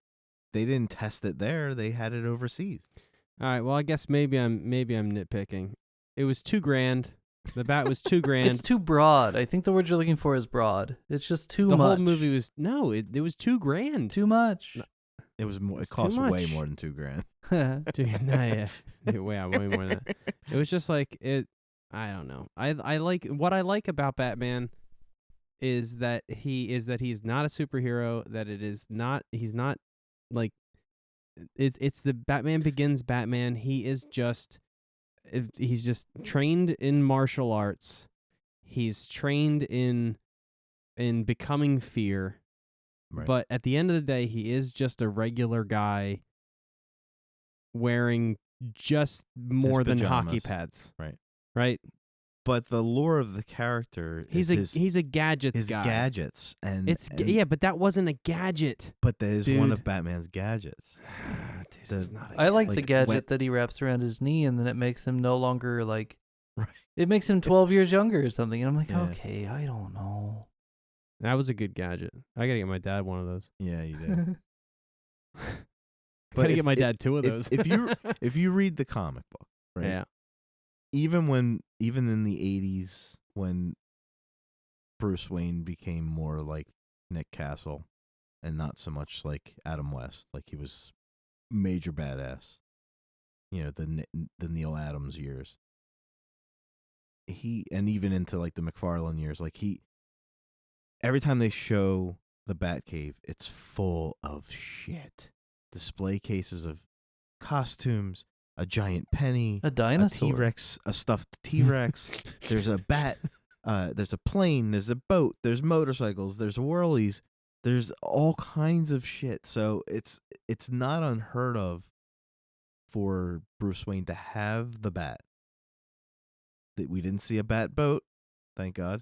they didn't test it there; they had it overseas. All right. Well, I guess maybe I'm nitpicking. It was $2,000. The bat was $2,000. It's too broad. I think the word you're looking for is broad. It's just too the much. whole movie was it was $2,000. Too much. It was more. It It's too cost way much. more than $2,000. Dude, nah, yeah. Way more than that. It was just like it. I don't know. I like what I like about Batman is that he's not a superhero. That he's not like it's the Batman Begins Batman. He's just trained in martial arts. He's trained in becoming fear. Right. But at the end of the day, he is just a regular guy wearing just more than hockey pajamas. pads. Right. Right? But the lore of the character He's is a gadgets his guy. gadgets, and Yeah, but that wasn't a gadget. But that is one Dude. of Batman's gadgets. Dude, it's not a I like the Like, gadget when- that he wraps around his knee, and then it makes him no longer like. Right. It makes him 12 years younger or something, and I'm like, Yeah. okay, I don't know. That was a good gadget. I gotta get my dad one of those. Yeah, you did. Gotta if- get my if- dad two of those. if you read the comic book, right? Yeah. Even in the 80s when Bruce Wayne became more like Nick Castle and not so much like Adam West, like he was major badass. You know, the Neil Adams years. And even into like the McFarlane years, like every time they show the Batcave, it's full of shit. Display cases of costumes, a giant penny, A dinosaur. a T-Rex, a stuffed T-Rex. There's a bat. There's a plane. There's a boat. There's motorcycles. There's whirlies. There's all kinds of shit. So it's not unheard of for Bruce Wayne to have the bat. That we didn't see a bat boat, thank God.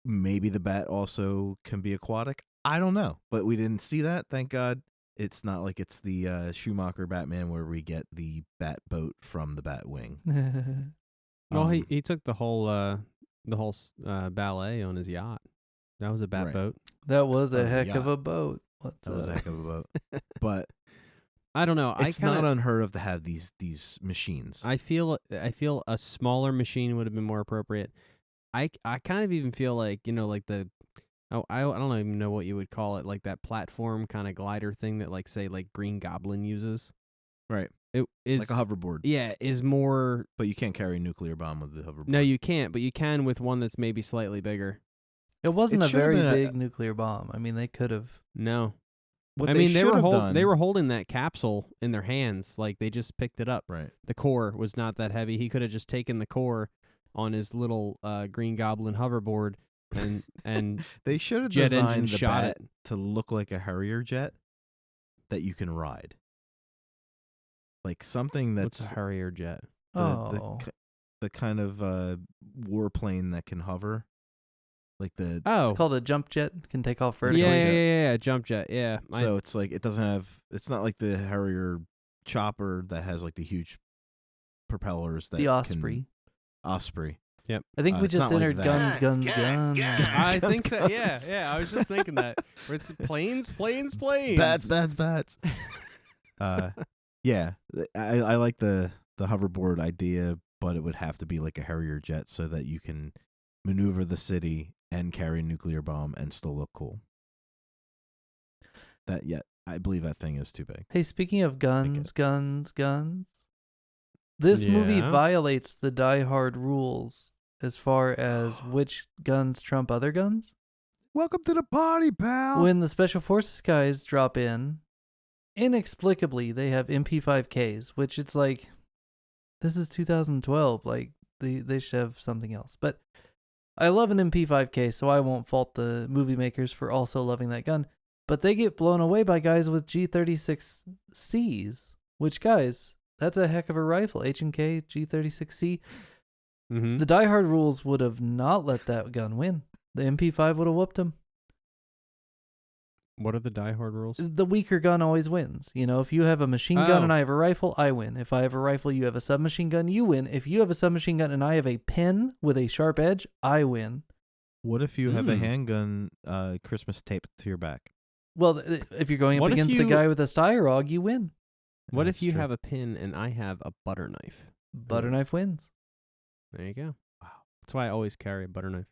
Maybe the bat also can be aquatic. I don't know, but we didn't see that, thank God. It's not like it's the Schumacher Batman where we get the bat boat from the Batwing. Well, he took the whole ballet on his yacht. That was a bat Right. boat. That was That a was a heck yacht. of a boat. That was a heck of a boat. But I don't know. it's not unheard of to have these machines. I feel a smaller machine would have been more appropriate. I kind of even feel like, like I don't even know what you would call it, like that platform kind of glider thing that like say like Green Goblin uses. Right. It is like a hoverboard. Yeah, is more. But you can't carry a nuclear bomb with the hoverboard. No, you can't, but you can with one that's maybe slightly bigger. It wasn't It a should have very been big nuclear bomb. I mean, they could have. No. What I they mean, they should were have done. they were holding that capsule in their hands, like they just picked it up. Right. The core was not that heavy. He could have just taken the core on his little Green Goblin hoverboard and They should have jet engine designed the shot bat it. to look like a Harrier jet that you can ride. Like something What's that's a Harrier jet? the kind of warplane that can hover. Like the Oh, It's called a jump jet. Can take off yeah, vertically. yeah, jump jet. Yeah, so it's like it doesn't have. It's not like the Harrier chopper that has like the huge propellers that The can- Osprey. Osprey. I think we it's just not like entered that. guns. I think so. Yeah. I was just thinking that. Where it's planes. Bats. Yeah, I like the hoverboard idea, but it would have to be like a Harrier jet so that you can maneuver the city and carry a nuclear bomb and still look cool. I believe that thing is too big. Hey, speaking of guns. This movie Yeah. violates the Die Hard rules as far as which guns trump other guns. Welcome to the party, pal. When the Special Forces guys drop in, inexplicably they have MP5Ks, which it's like, this is 2012. Like they should have something else. But I love an MP5K, so I won't fault the movie makers for also loving that gun. But they get blown away by guys with G36Cs, which, guys, that's a heck of a rifle. H&K G36C. Mm-hmm. The Die Hard rules would have not let that gun win. The MP5 would have whooped him. What are the Die Hard rules? The weaker gun always wins. You know, if you have a machine gun and Oh. I have a rifle, I win. If I have a rifle, you have a submachine gun, you win. If you have a submachine gun and I have a pen with a sharp edge, I win. What if you have a Mm. handgun Christmas taped to your back? Well, if you're going up What if against a you- guy with a Styrog, you win. What That's if you true. have a pin and I have a butter knife? Butter knife wins. There you go. Wow. That's why I always carry a butter knife.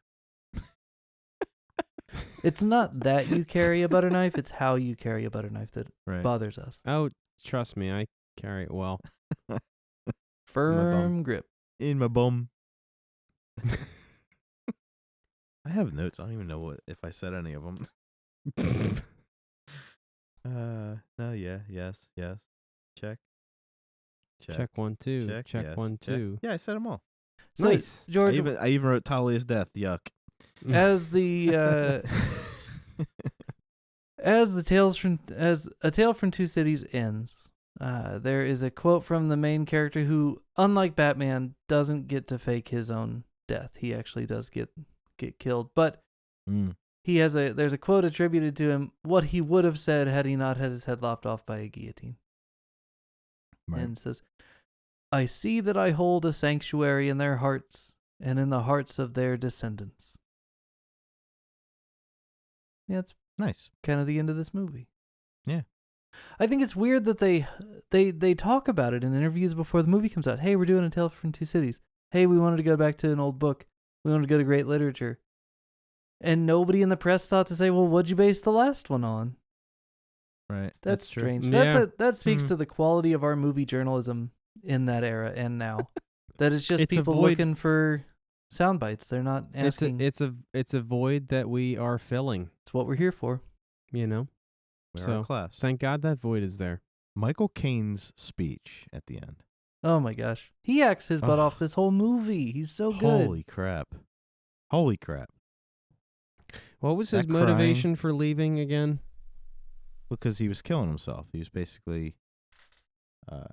It's not that you carry a butter knife, it's how you carry a butter knife that Right. bothers us. Oh, trust me, I carry it well. Firm grip. In my bum. I have notes. I don't even know if I said any of them. No, yeah, yes. Check. Check 1, 2. Check, Check yes, 1, check. 2. Yeah, I said them all. So, Nice. George, I even wrote Talia's death. Yuck. as A Tale from Two Cities ends, there is a quote from the main character who, unlike Batman, doesn't get to fake his own death. He actually does get killed, but there's a quote attributed to him, what he would have said had he not had his head lopped off by a guillotine. Right. And it says, I see that I hold a sanctuary in their hearts and in the hearts of their descendants. Yeah, it's Nice. kind of the end of this movie. Yeah. I think it's weird that they talk about it in interviews before the movie comes out. Hey, we're doing A Tale from Two Cities. Hey, we wanted to go back to an old book. We wanted to go to great literature. And nobody in the press thought to say, well, what'd you base the last one on? Right. That's true. strange. Yeah. That speaks Mhm. to the quality of our movie journalism in that era and now. That it's just It's a people void- looking for sound bites. They're not asking. It's a void that we are filling, It's what we're here for. you know? We are So, a class. Thank God that void is there. Michael Caine's speech at the end. Oh my gosh. He acts his butt Ugh. off this whole movie. He's so good. Holy crap. Holy crap. What was his That crying- motivation for leaving again? Because he was killing himself. He was basically,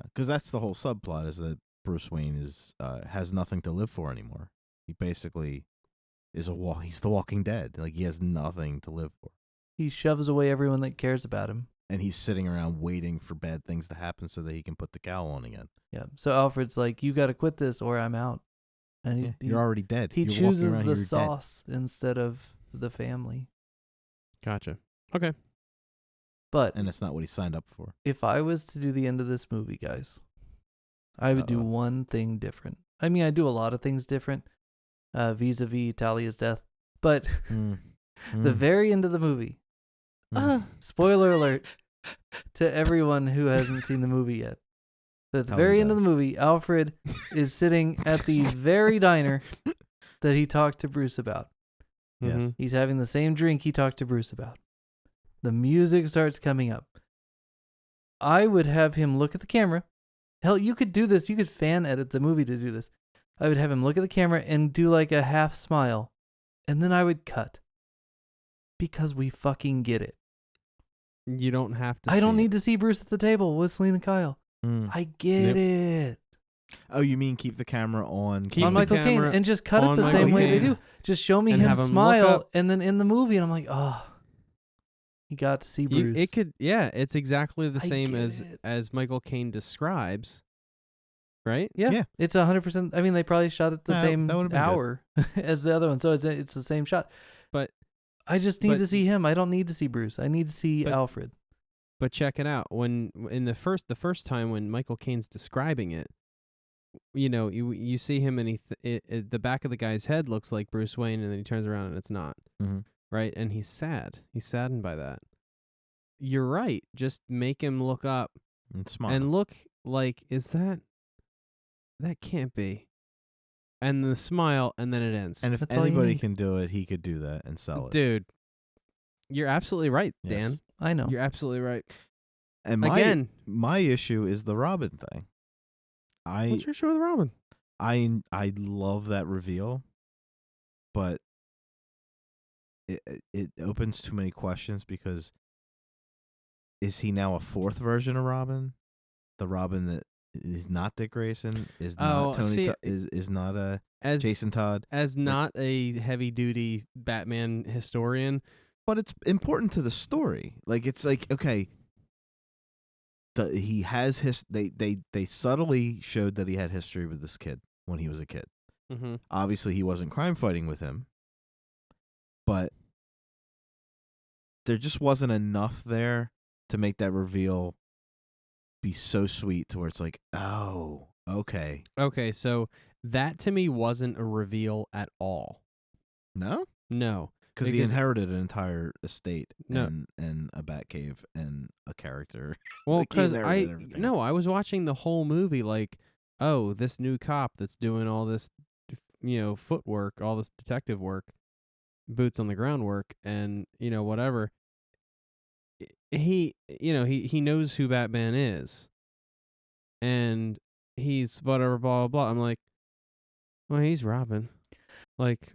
because that's the whole subplot, is that Bruce Wayne has nothing to live for anymore. He basically is he's the Walking Dead. Like, he has nothing to live for, He shoves away everyone that cares about him. and he's sitting around waiting for bad things to happen so that he can put the cowl on again. Yeah. So Alfred's like, you got to quit this or I'm out. And Yeah, you're already dead. he You're walking chooses around the here, you're dead. sauce instead of the family. Gotcha. Okay. But And that's not what he signed up for. if I was to do the end of this movie, guys, I would do Uh-oh. one thing different. I mean, I do a lot of things different vis-a-vis Talia's death. But the very end of the movie, spoiler alert to everyone who hasn't seen the movie yet. At the Tell very me, end of the guys. movie, Alfred is sitting at the very diner that he talked to Bruce about. Yes. Mhm. He's having the same drink he talked to Bruce about. The music starts coming up. I would have him look at the camera. Hell, you could do this. You could fan edit the movie to do this. I would have him look at the camera and do like a half smile. And then I would cut. Because we fucking get it. You don't have to I don't see need to see Bruce at the table with Selena Kyle. I get Yep. it. Oh, you mean keep the camera on? Keep On the Michael Caine. camera And just cut it on the Michael same way they Caine. do. Just show me And him have him look smile. up- And then in the movie, and I'm like, oh. He got to see Bruce. It could, yeah, it's exactly the I same get as it. Michael Caine describes, right? Yeah, Yeah. it's 100%. I mean, they probably shot it the Yeah, same that would've been good. hour as the other one, so it's the same shot. But I just need but- to see him. I don't need to see Bruce. I need to see But- Alfred. But check it out. When in the first time when Michael Caine's describing it, you know, you see him and the back of the guy's head looks like Bruce Wayne, and then he turns around and it's not, Mhm. right? And he's sad. He's saddened by that. You're right. Just make him look up And smile. and look like, is that can't be, and the smile, and then it ends. And if That's all you anybody need. can do it, he could do that and sell it. Dude, you're absolutely right, Yes. Dan. I know. You're absolutely right. And Again, my issue is the Robin thing. what's your issue with Robin? I love that reveal, but it opens too many questions, because is he now a fourth version of Robin? The Robin that is not Dick Grayson, is Oh, not Tony, see, is not as Jason Todd. as not a heavy duty Batman historian. But it's important to the story. Like it's like, okay, he has they subtly showed that he had history with this kid when he was a kid. Mm-hmm. Obviously, he wasn't crime fighting with him, but there just wasn't enough there to make that reveal be so sweet to where it's like, oh, okay. Okay, so that to me wasn't a reveal at all. No? No. Because he Because- inherited an entire estate No. and a Batcave and a character. Well, Like, he because inherited everything. I was watching the whole movie like, oh, this new cop that's doing all this, footwork, all this detective work, boots on the ground work, and whatever. He knows who Batman is, and he's whatever, blah blah blah. I'm like, well, he's Robin. Like,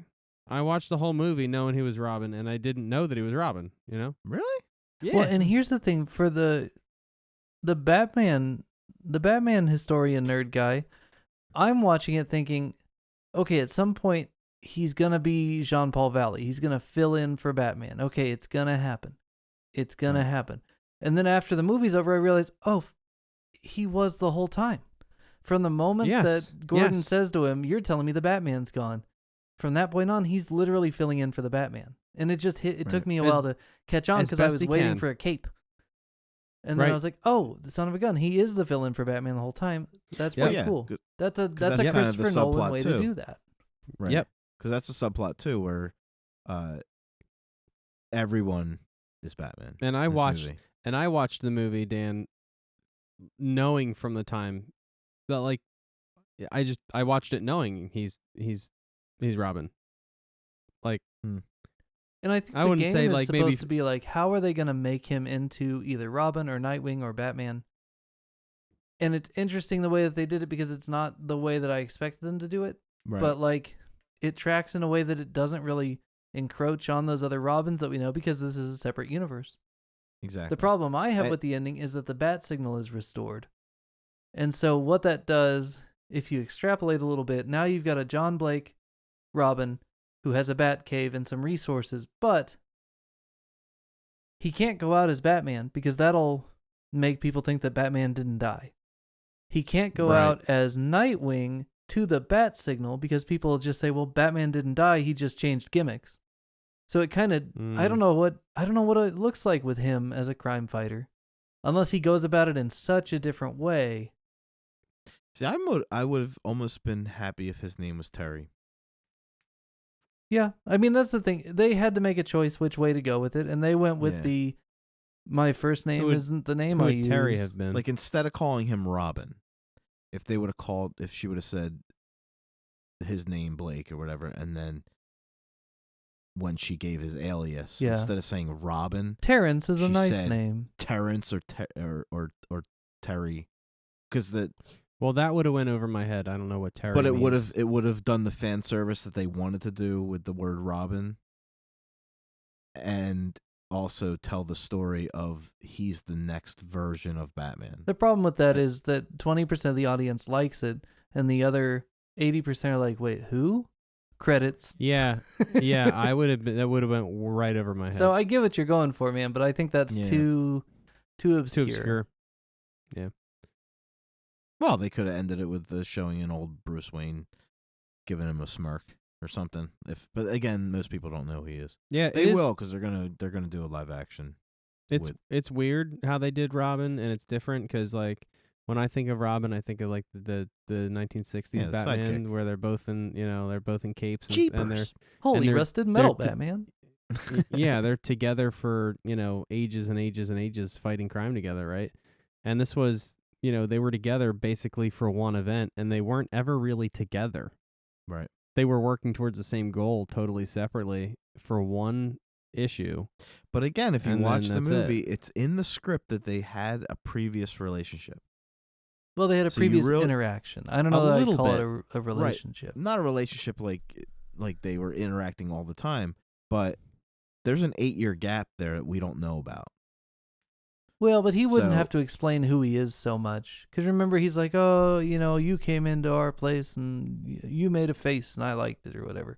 I watched the whole movie knowing he was Robin, and I didn't know that he was Robin. Really? Yeah. Well, and here's the thing for the Batman historian nerd guy, I'm watching it thinking, okay, at some point he's gonna be Jean-Paul Valley. He's gonna fill in for Batman. Okay, it's gonna happen. It's gonna happen. And then after the movie's over, I realized, oh, he was the whole time. From the moment that Gordon says to him, "You're telling me the Batman's gone," from that point on, he's literally filling in for the Batman. And it just hit. It took me a while to catch on because I was waiting for a cape. And then I was like, "Oh, the son of a gun! He is the fill-in for Batman the whole time. That's pretty cool. That's a kind of Christopher the Nolan subplot, way too. to do that." Right. Yep. Because that's a subplot too, where everyone is Batman. And in this movie. I watched the movie, Dan, knowing from the time that like I watched it knowing he's Robin. Like, And I think I the wouldn't game say, is like, supposed maybe- to be like, how are they going to make him into either Robin or Nightwing or Batman? And it's interesting the way that they did it because it's not the way that I expected them to do it. Right. But like, it tracks in a way that it doesn't really encroach on those other Robins that we know because this is a separate universe. exactly. The problem I have with the ending is that the bat signal is restored. And so what that does, if you extrapolate a little bit, now you've got a John Blake Robin who has a bat cave and some resources, but he can't go out as Batman because that'll make people think that Batman didn't die. He can't go out as Nightwing to the bat signal because people will just say, well, Batman didn't die, he just changed gimmicks. So it kind of, I don't know what it looks like with him as a crime fighter, unless he goes about it in such a different way. See, I would have almost been happy if his name was Terry. Yeah, I mean, that's the thing. They had to make a choice which way to go with it, and they went with my first name isn't the name Who I would use. Terry have been? Like, instead of calling him Robin, if she would have said his name Blake or whatever, and then when she gave his alias, instead of saying Robin, Terrence is a she nice said name. Terrence or Terry, because Well, that would have went over my head. I don't know what Terry. but it means. would have done the fan service that they wanted to do with the word Robin, and also tell the story of he's the next version of Batman. The problem with that is that 20% of the audience likes it, and the other 80% are like, "Wait, who?" Credits. Yeah, yeah. I would have been. That would have went right over my head. So I get what you're going for, man, but I think that's too obscure. Too obscure. Yeah. Well, they could have ended it with showing an old Bruce Wayne, giving him a smirk or something. But again, most people don't know who he is. Yeah, They will, because they're gonna do a live action. It's weird how they did Robin, and it's different because like when I think of Robin, I think of like the 1960s the Batman sidekick. where they're both in capes and they're Jeepers. Holy they're- rusted metal they're Batman. yeah, they're together for ages and ages and ages fighting crime together, right? And this was they were together basically for one event, and they weren't ever really together. Right. They were working towards the same goal totally separately for one issue. But again, if you And watch then the that's it. movie, it's in the script that they had a previous relationship. Well, they had a So you previous really- interaction. I don't know A that I'd little call bit. it a relationship. Not a relationship like they were interacting all the time, but there's an 8-year gap there that we don't know about. Well, but he wouldn't So- have to explain who he is so much. Because remember, he's like, oh, you came into our place and you made a face and I liked it or whatever.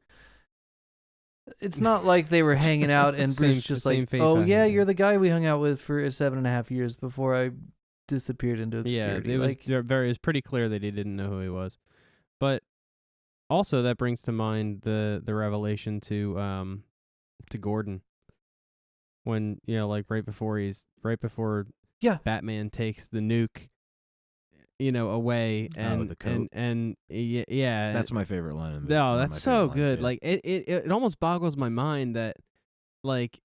It's not like they were hanging out and Bruce just same like, face oh, I yeah, had. you're the guy we hung out with for 7.5 years before I disappeared into obscurity. Yeah, it was like, it was pretty clear that he didn't know who he was. But also that brings to mind the revelation to Gordon when like right before Yeah. Batman takes the nuke away and the coat. and yeah That's my favorite line in the no one of that's my so favorite lines, good yeah. like it almost boggles my mind that like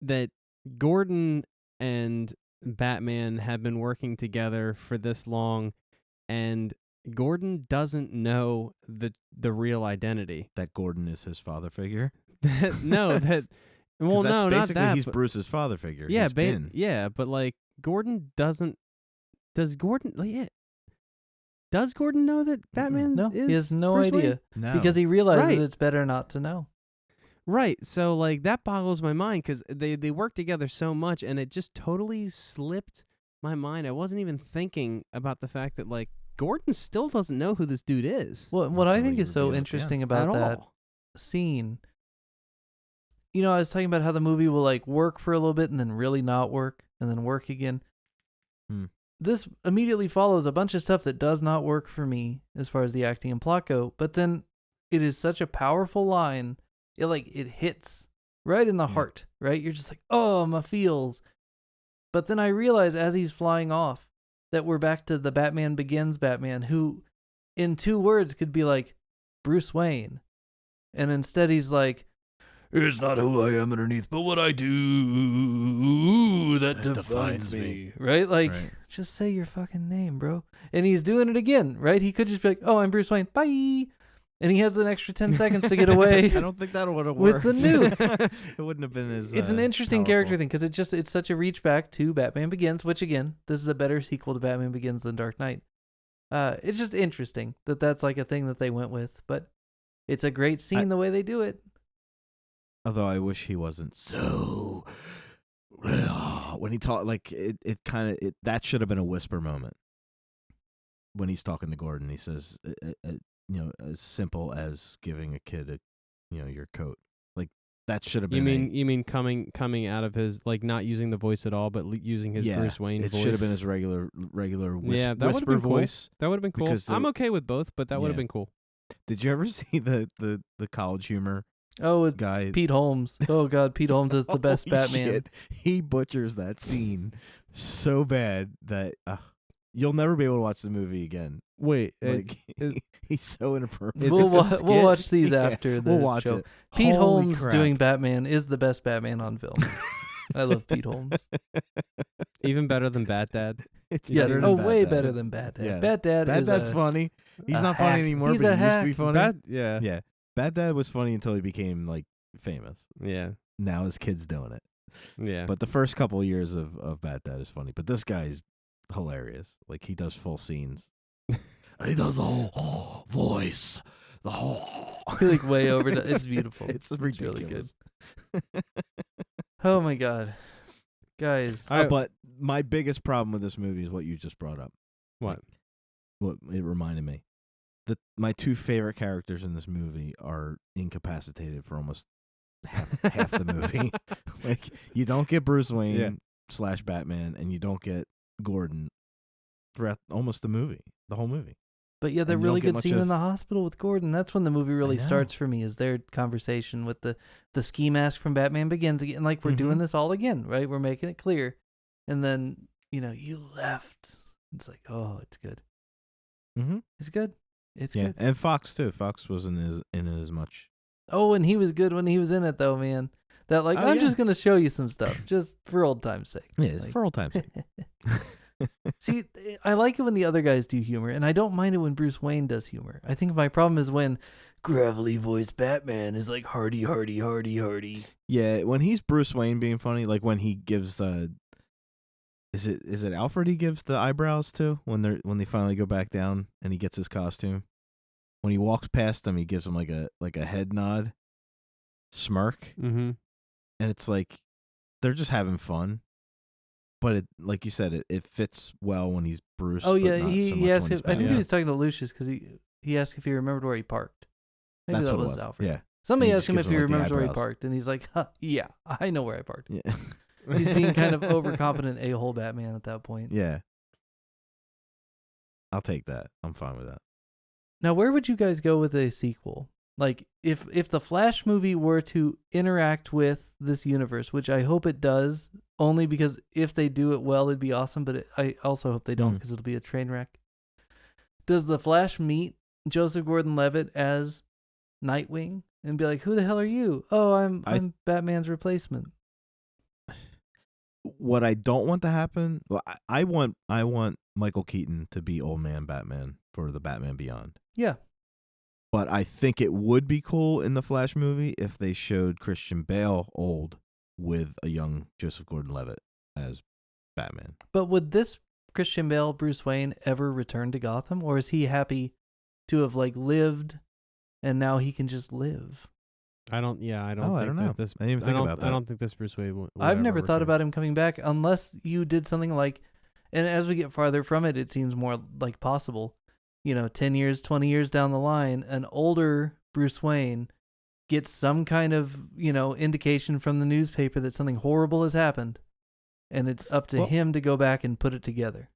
that Gordon and Batman have been working together for this long and Gordon doesn't know the real identity. That Gordon is his father figure. No, that 'Cause well, that's no, not basically that. he's but- Bruce's father figure. yeah, He's been. yeah, but like Gordon doesn't. Does Gordon? Like, yeah. Does Gordon know that Batman no, is? he has no Bruce idea. Wayne? No. Because he realizes Right. it's better not to know. Right. So like that boggles my mind because they work together so much, and it just totally slipped my mind. I wasn't even thinking about the fact that like Gordon still doesn't know who this dude is What I Until think he is so reveals, yeah. interesting at about that all. scene, I was talking about how the movie will like work for a little bit and then really not work and then work again. Hmm. This immediately follows a bunch of stuff that does not work for me as far as the acting and plot go, but then it is such a powerful line. It hits right in the Yeah. heart, right? You're just like, oh, my feels. But then I realize as he's flying off that we're back to the Batman Begins Batman, who in 2 words could be like Bruce Wayne. And instead he's like, it's not who I am underneath, but what I do that defines me. Right? Like, Right. just say your fucking name, bro. And he's doing it again, right? He could just be like, oh, I'm Bruce Wayne. Bye. And he has an extra 10 seconds to get away. I don't think that would have with worked. the nuke. It wouldn't have been as. It's an interesting powerful. character thing because it's such a reach back to Batman Begins, which again, this is a better sequel to Batman Begins than Dark Knight. It's just interesting that that's like a thing that they went with, but it's a great scene the way they do it. Although I wish he wasn't so. When he talked, like it kind of that should have been a whisper moment. When he's talking to Gordon, he says, as simple as giving a kid your coat. Like that should have been. You mean coming out of his like not using the voice at all, but using his Bruce Wayne it voice. should have been his regular Yeah, that would've whisper been cool. voice. That would have been cool. because I'm it- okay with both, but that would have Yeah. been cool. Did you ever see the college humor Oh, with guy? Pete Holmes. Oh god, Pete Holmes is the best Holy Batman. shit. He butchers that scene so bad that you'll never be able to watch the movie again. Wait, Like is- he's so inappropriate. Is We'll, this a we'll skit? watch these Yeah, after the we'll watch show. it. Pete Holy Holmes crap. doing Batman is the best Batman on film. I love Pete Holmes. even better than Bat Dad. It's Yes. better than Oh, Bad way Dad. better than Bad Dad. Yeah. Bad Dad Bad is Dad's a, funny. He's a not funny hack. anymore, He's but a he used to hack. be funny. Bat, yeah, Yeah. Bad Dad was funny until he became like famous. yeah, Now his kid's doing it. yeah. But the first couple of years of Bad Dad is funny. But this guy's hilarious. Like he does full scenes. And he does the whole voice. The whole like way over. It's beautiful. It's really ridiculous. Oh my god, guys. I- But my biggest problem with this movie is what you just brought up. What? What it reminded me. My 2 favorite characters in this movie are incapacitated for almost half the movie. Like you don't get Bruce Wayne / Batman, and you don't get Gordon throughout almost the whole movie. But yeah, the and you really don't get good much scene in of- the hospital with Gordon. That's when the movie really know. starts for me. Is their conversation with the ski mask from Batman Begins again? Like we're doing Mhm. this all again, right? We're making it clear, and then you left. It's like, oh, it's good. Mm-hmm. It's good. It's Yeah, good. and Fox too. Fox wasn't in it as much. Oh, and he was good when he was in it, though, man. That like, Oh, I'm yeah. just gonna show you some stuff, just for old time's sake. Yeah, it's Like- for old time's sake. See, I like it when the other guys do humor, and I don't mind it when Bruce Wayne does humor. I think my problem is when gravelly voiced Batman is like hardy. Yeah, when he's Bruce Wayne being funny, like when he gives is it Alfred he gives the eyebrows to when they finally go back down and he gets his costume? When he walks past them, he gives him like a head nod, smirk, Mm-hmm. and it's like they're just having fun. but it, like you said, it fits well when he's Bruce. Oh but yeah, not so he much asked when him. he's I think he Batman. was talking to Lucius because he asked if he remembered where he parked. Maybe That's that what it was was. Alfred. Yeah, Somebody He asked just him gives if he him, like, the remembers where he eyebrows. parked, and he's like, "Yeah, I know where I parked." yeah, He's being kind of overconfident a-hole Batman at that point. yeah. I'll take that. I'm fine with that. Now, where would you guys go with a sequel? Like, if the Flash movie were to interact with this universe, which I hope it does, only because if they do it well, it'd be awesome. But I also hope they don't, because it'll be a train wreck. Does the Flash meet Joseph Gordon-Levitt as Nightwing and be like, "Who the hell are you?" "Oh, I'm Batman's replacement." What I don't want to happen, well, I want Michael Keaton to be Old Man Batman for the Batman Beyond. Yeah. But I think it would be cool in the Flash movie if they showed Christian Bale old with a young Joseph Gordon-Levitt as Batman. But would this Christian Bale Bruce Wayne ever return to Gotham, or is he happy to have like lived and now he can just live? I don't I think don't know. that this. I didn't even think about that. I don't think this Bruce Wayne. Will I've ever never thought return. about him coming back unless you did something like, and as we get farther from it, it seems more like possible. 10 years, 20 years down the line, an older Bruce Wayne gets some kind of, indication from the newspaper that something horrible has happened, and it's up to him to go back and put it together.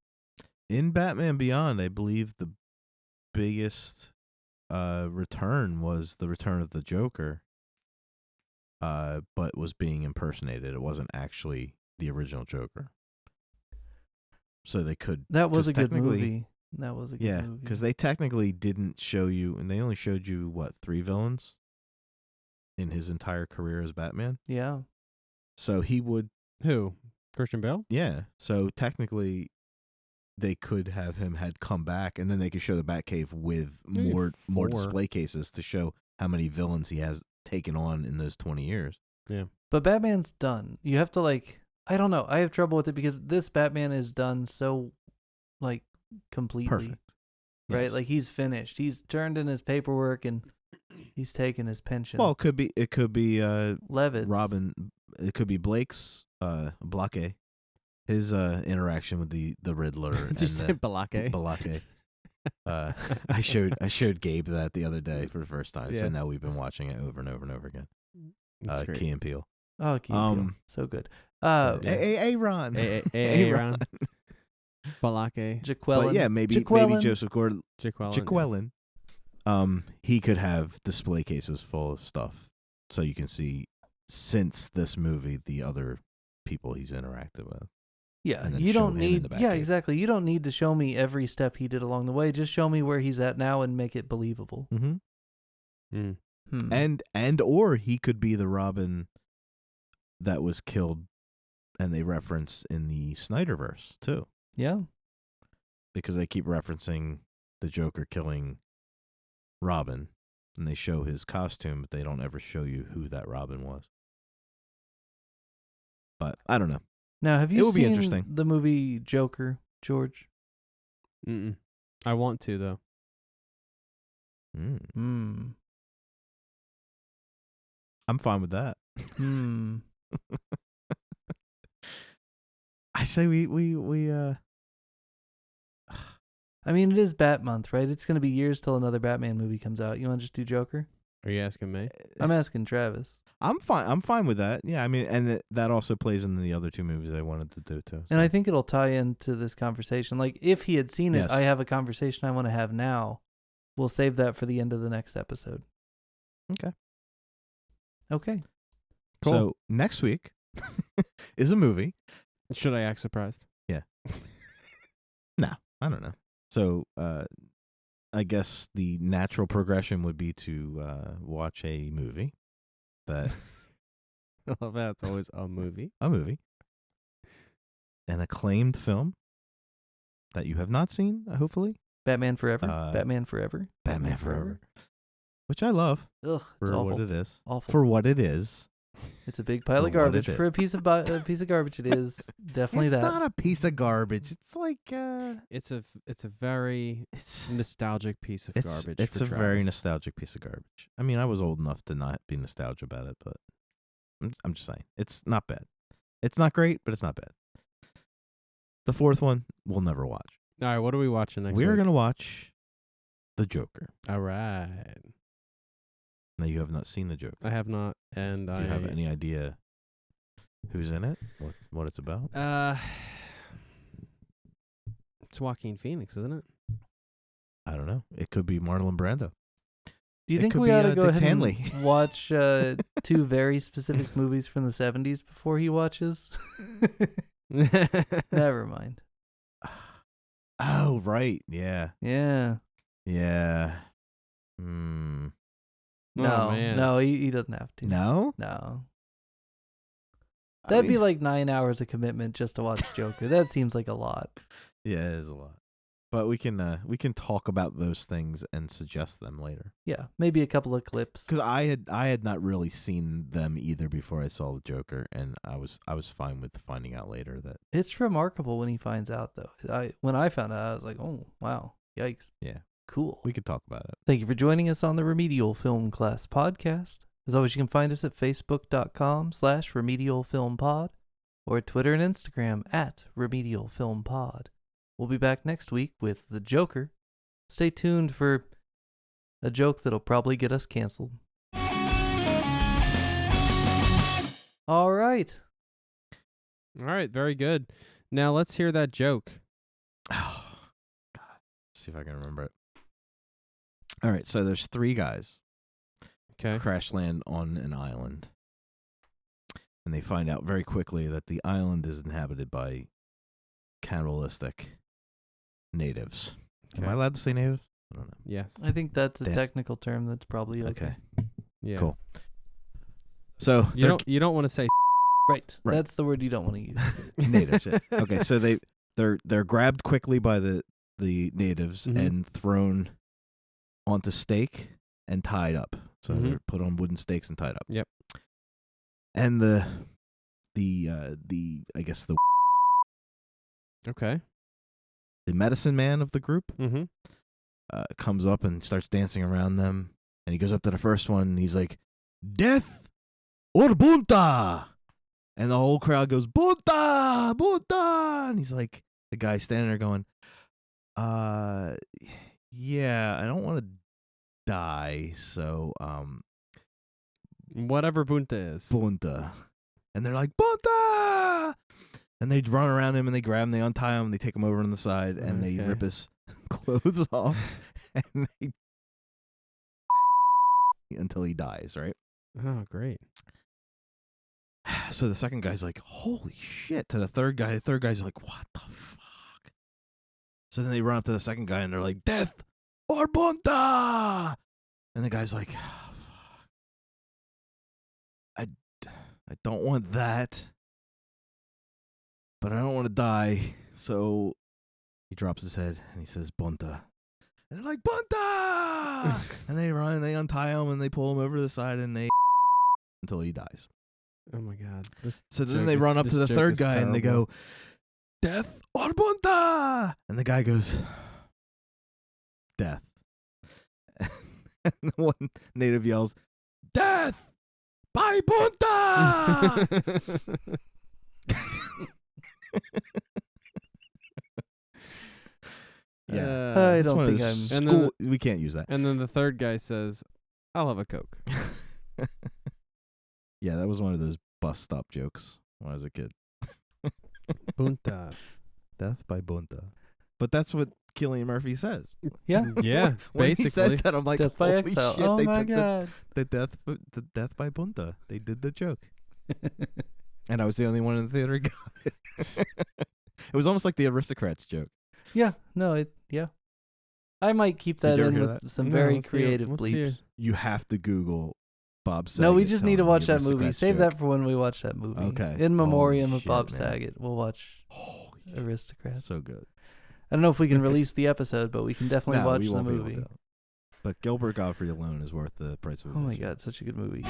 In Batman Beyond, I believe the biggest return was the return of the Joker, but was being impersonated. It wasn't actually the original Joker. So they could... That was a good technically- movie. That was a good Yeah, movie. because they technically didn't show you, and they only showed you, 3 villains in his entire career as Batman? Yeah. So he would... Who? Christian Bale? Yeah. So technically, they could have him had come back, and then they could show the Batcave with Maybe more 4. display cases to show how many villains he has taken on in those 20 years. Yeah. But Batman's done. You have to I don't know. I have trouble with it because this Batman is done so completely. Perfect. Right? Yes. Like he's finished. He's turned in his paperwork and he's taken his pension. Well, it could be Levitt's. Robin. It could be Blake's Blake, his interaction with the Riddler. Did you say Balake? Balake. I showed Gabe that the other day for the first time. Yeah. So now we've been watching it over and over and over again. That's great. Key and Peele. Oh, Key and Peele. So good. Aaron. Aaron. Balake. Jaqueline. But yeah, maybe Joseph Jaqueline. Jaqueline. He could have display cases full of stuff, so you can see since this movie the other people he's interacted with. Yeah, and then you show don't him in need. the Yeah, Batcave. exactly. You don't need to show me every step he did along the way. Just show me where he's at now and make it believable. Mm-hmm. Mm. And or he could be the Robin that was killed, and they reference in the Snyderverse too, Yeah. because they keep referencing the Joker killing Robin, and they show his costume, but they don't ever show you who that Robin was. But I don't know. Now, have It you will be seen interesting. the movie Joker, George? Mm-mm. I want to though. Hmm. I'm fine with that. Hmm. I say we I mean, it is Bat Month, right? It's going to be years till another Batman movie comes out. You want to just do Joker? Are you asking me? I'm asking Travis. I'm fine with that. Yeah, I mean, and that also plays in the other 2 movies I wanted to do too. And I think it'll tie into this conversation. Like, if he had seen it, Yes. I have a conversation I want to have now. We'll save that for the end of the next episode. Okay. Okay. Cool. So next week is a movie. Should I act surprised? No, I don't know. So I guess the natural progression would be to watch a movie that I love that. It's always a movie. an acclaimed film that you have not seen, hopefully. Batman Forever. Uh, Batman Forever. Batman Forever, which I love Ugh, it's for awful. what it is. Awful. For what it is. It's a big pile of For what it garbage. is. For a piece of garbage, it is definitely It's that. not a piece of garbage. It's like It's a very it's nostalgic piece of garbage. It's for a very Travis. nostalgic piece of garbage. I mean, I was old enough to not be nostalgic about it, but I'm just saying it's not bad. It's not great, but it's not bad. The fourth one we'll never watch. All right, what are we watching next We're week? going to watch The Joker. All right. Now, you have not seen The Joker. I have not, and Do you have any idea who's in it? What it's about? It's Joaquin Phoenix, isn't it? I don't know. It could be Marlon Brando. Do you It think could we be, ought to go Dick ahead Stanley. and watch 2 very specific movies from the 70s before he watches? Never mind. Oh, right. Yeah. Yeah. Yeah. No, man. no, he doesn't have to. No? No. I That'd be mean, like 9 hours of commitment just to watch Joker. That seems like a lot. Yeah, it is a lot. But we can talk about those things and suggest them later. Yeah, maybe a couple of clips. Because I had not really seen them either before I saw the Joker, and I was fine with finding out later that It's remarkable when he finds out, though. When I found out, I was like, oh, wow, yikes. Yeah. Cool. we could talk about it. Thank you for joining us on the Remedial Film Class podcast. As always, you can find us at facebook.com/remedialfilmpod or Twitter and Instagram at remedialfilmpod. We'll be back next week with The Joker. Stay tuned for a joke that'll probably get us canceled. All right. All right, very good. Now let's hear that joke. Oh, God. Let's see if I can remember it. All right, so there's 3 guys Okay. crash land on an island. And they find out very quickly that the island is inhabited by cannibalistic natives. Am Okay. I allowed to say natives? I don't know. Yes. I think that's a Damn. technical term that's probably okay. Yeah. Cool. So You don't want to say Right. Right. That's the word you don't want to use. natives. Yeah. Okay, so they're grabbed quickly by the natives Mhm. and thrown onto stake and tied up. So Mhm. they're put on wooden stakes and tied up. Yep. And the I guess the Okay. medicine man of the group Mm-hmm. comes up and starts dancing around them, and he goes up to the first one and he's like, "Death or bunta," and the whole crowd goes, "Bunta, bunta," and he's like, the guy standing there going, yeah, I don't want to die, so Whatever Bunta is. bunta. And they're like, "Bunta!" And they run around him and they grab him, they untie him, they take him over on the side, and they Okay. rip his clothes off, and they until he dies, right? Oh, great. So the second guy's like, "Holy shit!" To the third guy. The third guy's like, "What the fuck?" So then they run up to the second guy and they're like, "Death or bunta!" And the guy's like, "Oh, fuck. I don't want that, but I don't want to die." So he drops his head and he says, "Bunta." And they're like, "Bunta!" And they run and they untie him and they pull him over to the side and they until he dies. Oh my God. So then they run up to the third guy and they go, "Death or bunta!" And the guy goes, "Death." And the one native yells, "Death by bunta!" Yeah. I That's don't one of think those I'm- school. We can't use that. And then the third guy says, "I'll have a Coke." Yeah, that was one of those bus stop jokes when I was a kid. Bunta. Death by bunta. But that's what Cillian Murphy says. Yeah. Yeah, When basically. he says that, I'm like, Death by holy exile. shit, Oh they my took God. the death by bunta. They did the joke. And I was the only one in the theater who got it. It was almost like the Aristocrats joke. Yeah. No, yeah. I might keep Did that you ever in hear with that? some No, very let's hear it. creative Let's hear bleeps. it. You have to Google Bob Saget. No, we just need to telling watch the that movie. Aristocrats Save joke. that for when we watch that movie. Okay. In memoriam Holy of Bob shit, man. Saget, we'll watch Holy shit, Aristocrats. so good. I don't know if we can release the episode, but we can definitely No, watch we the won't be able movie. to. But Gilbert Godfrey alone is worth the price of Oh my admission. God, such a good movie.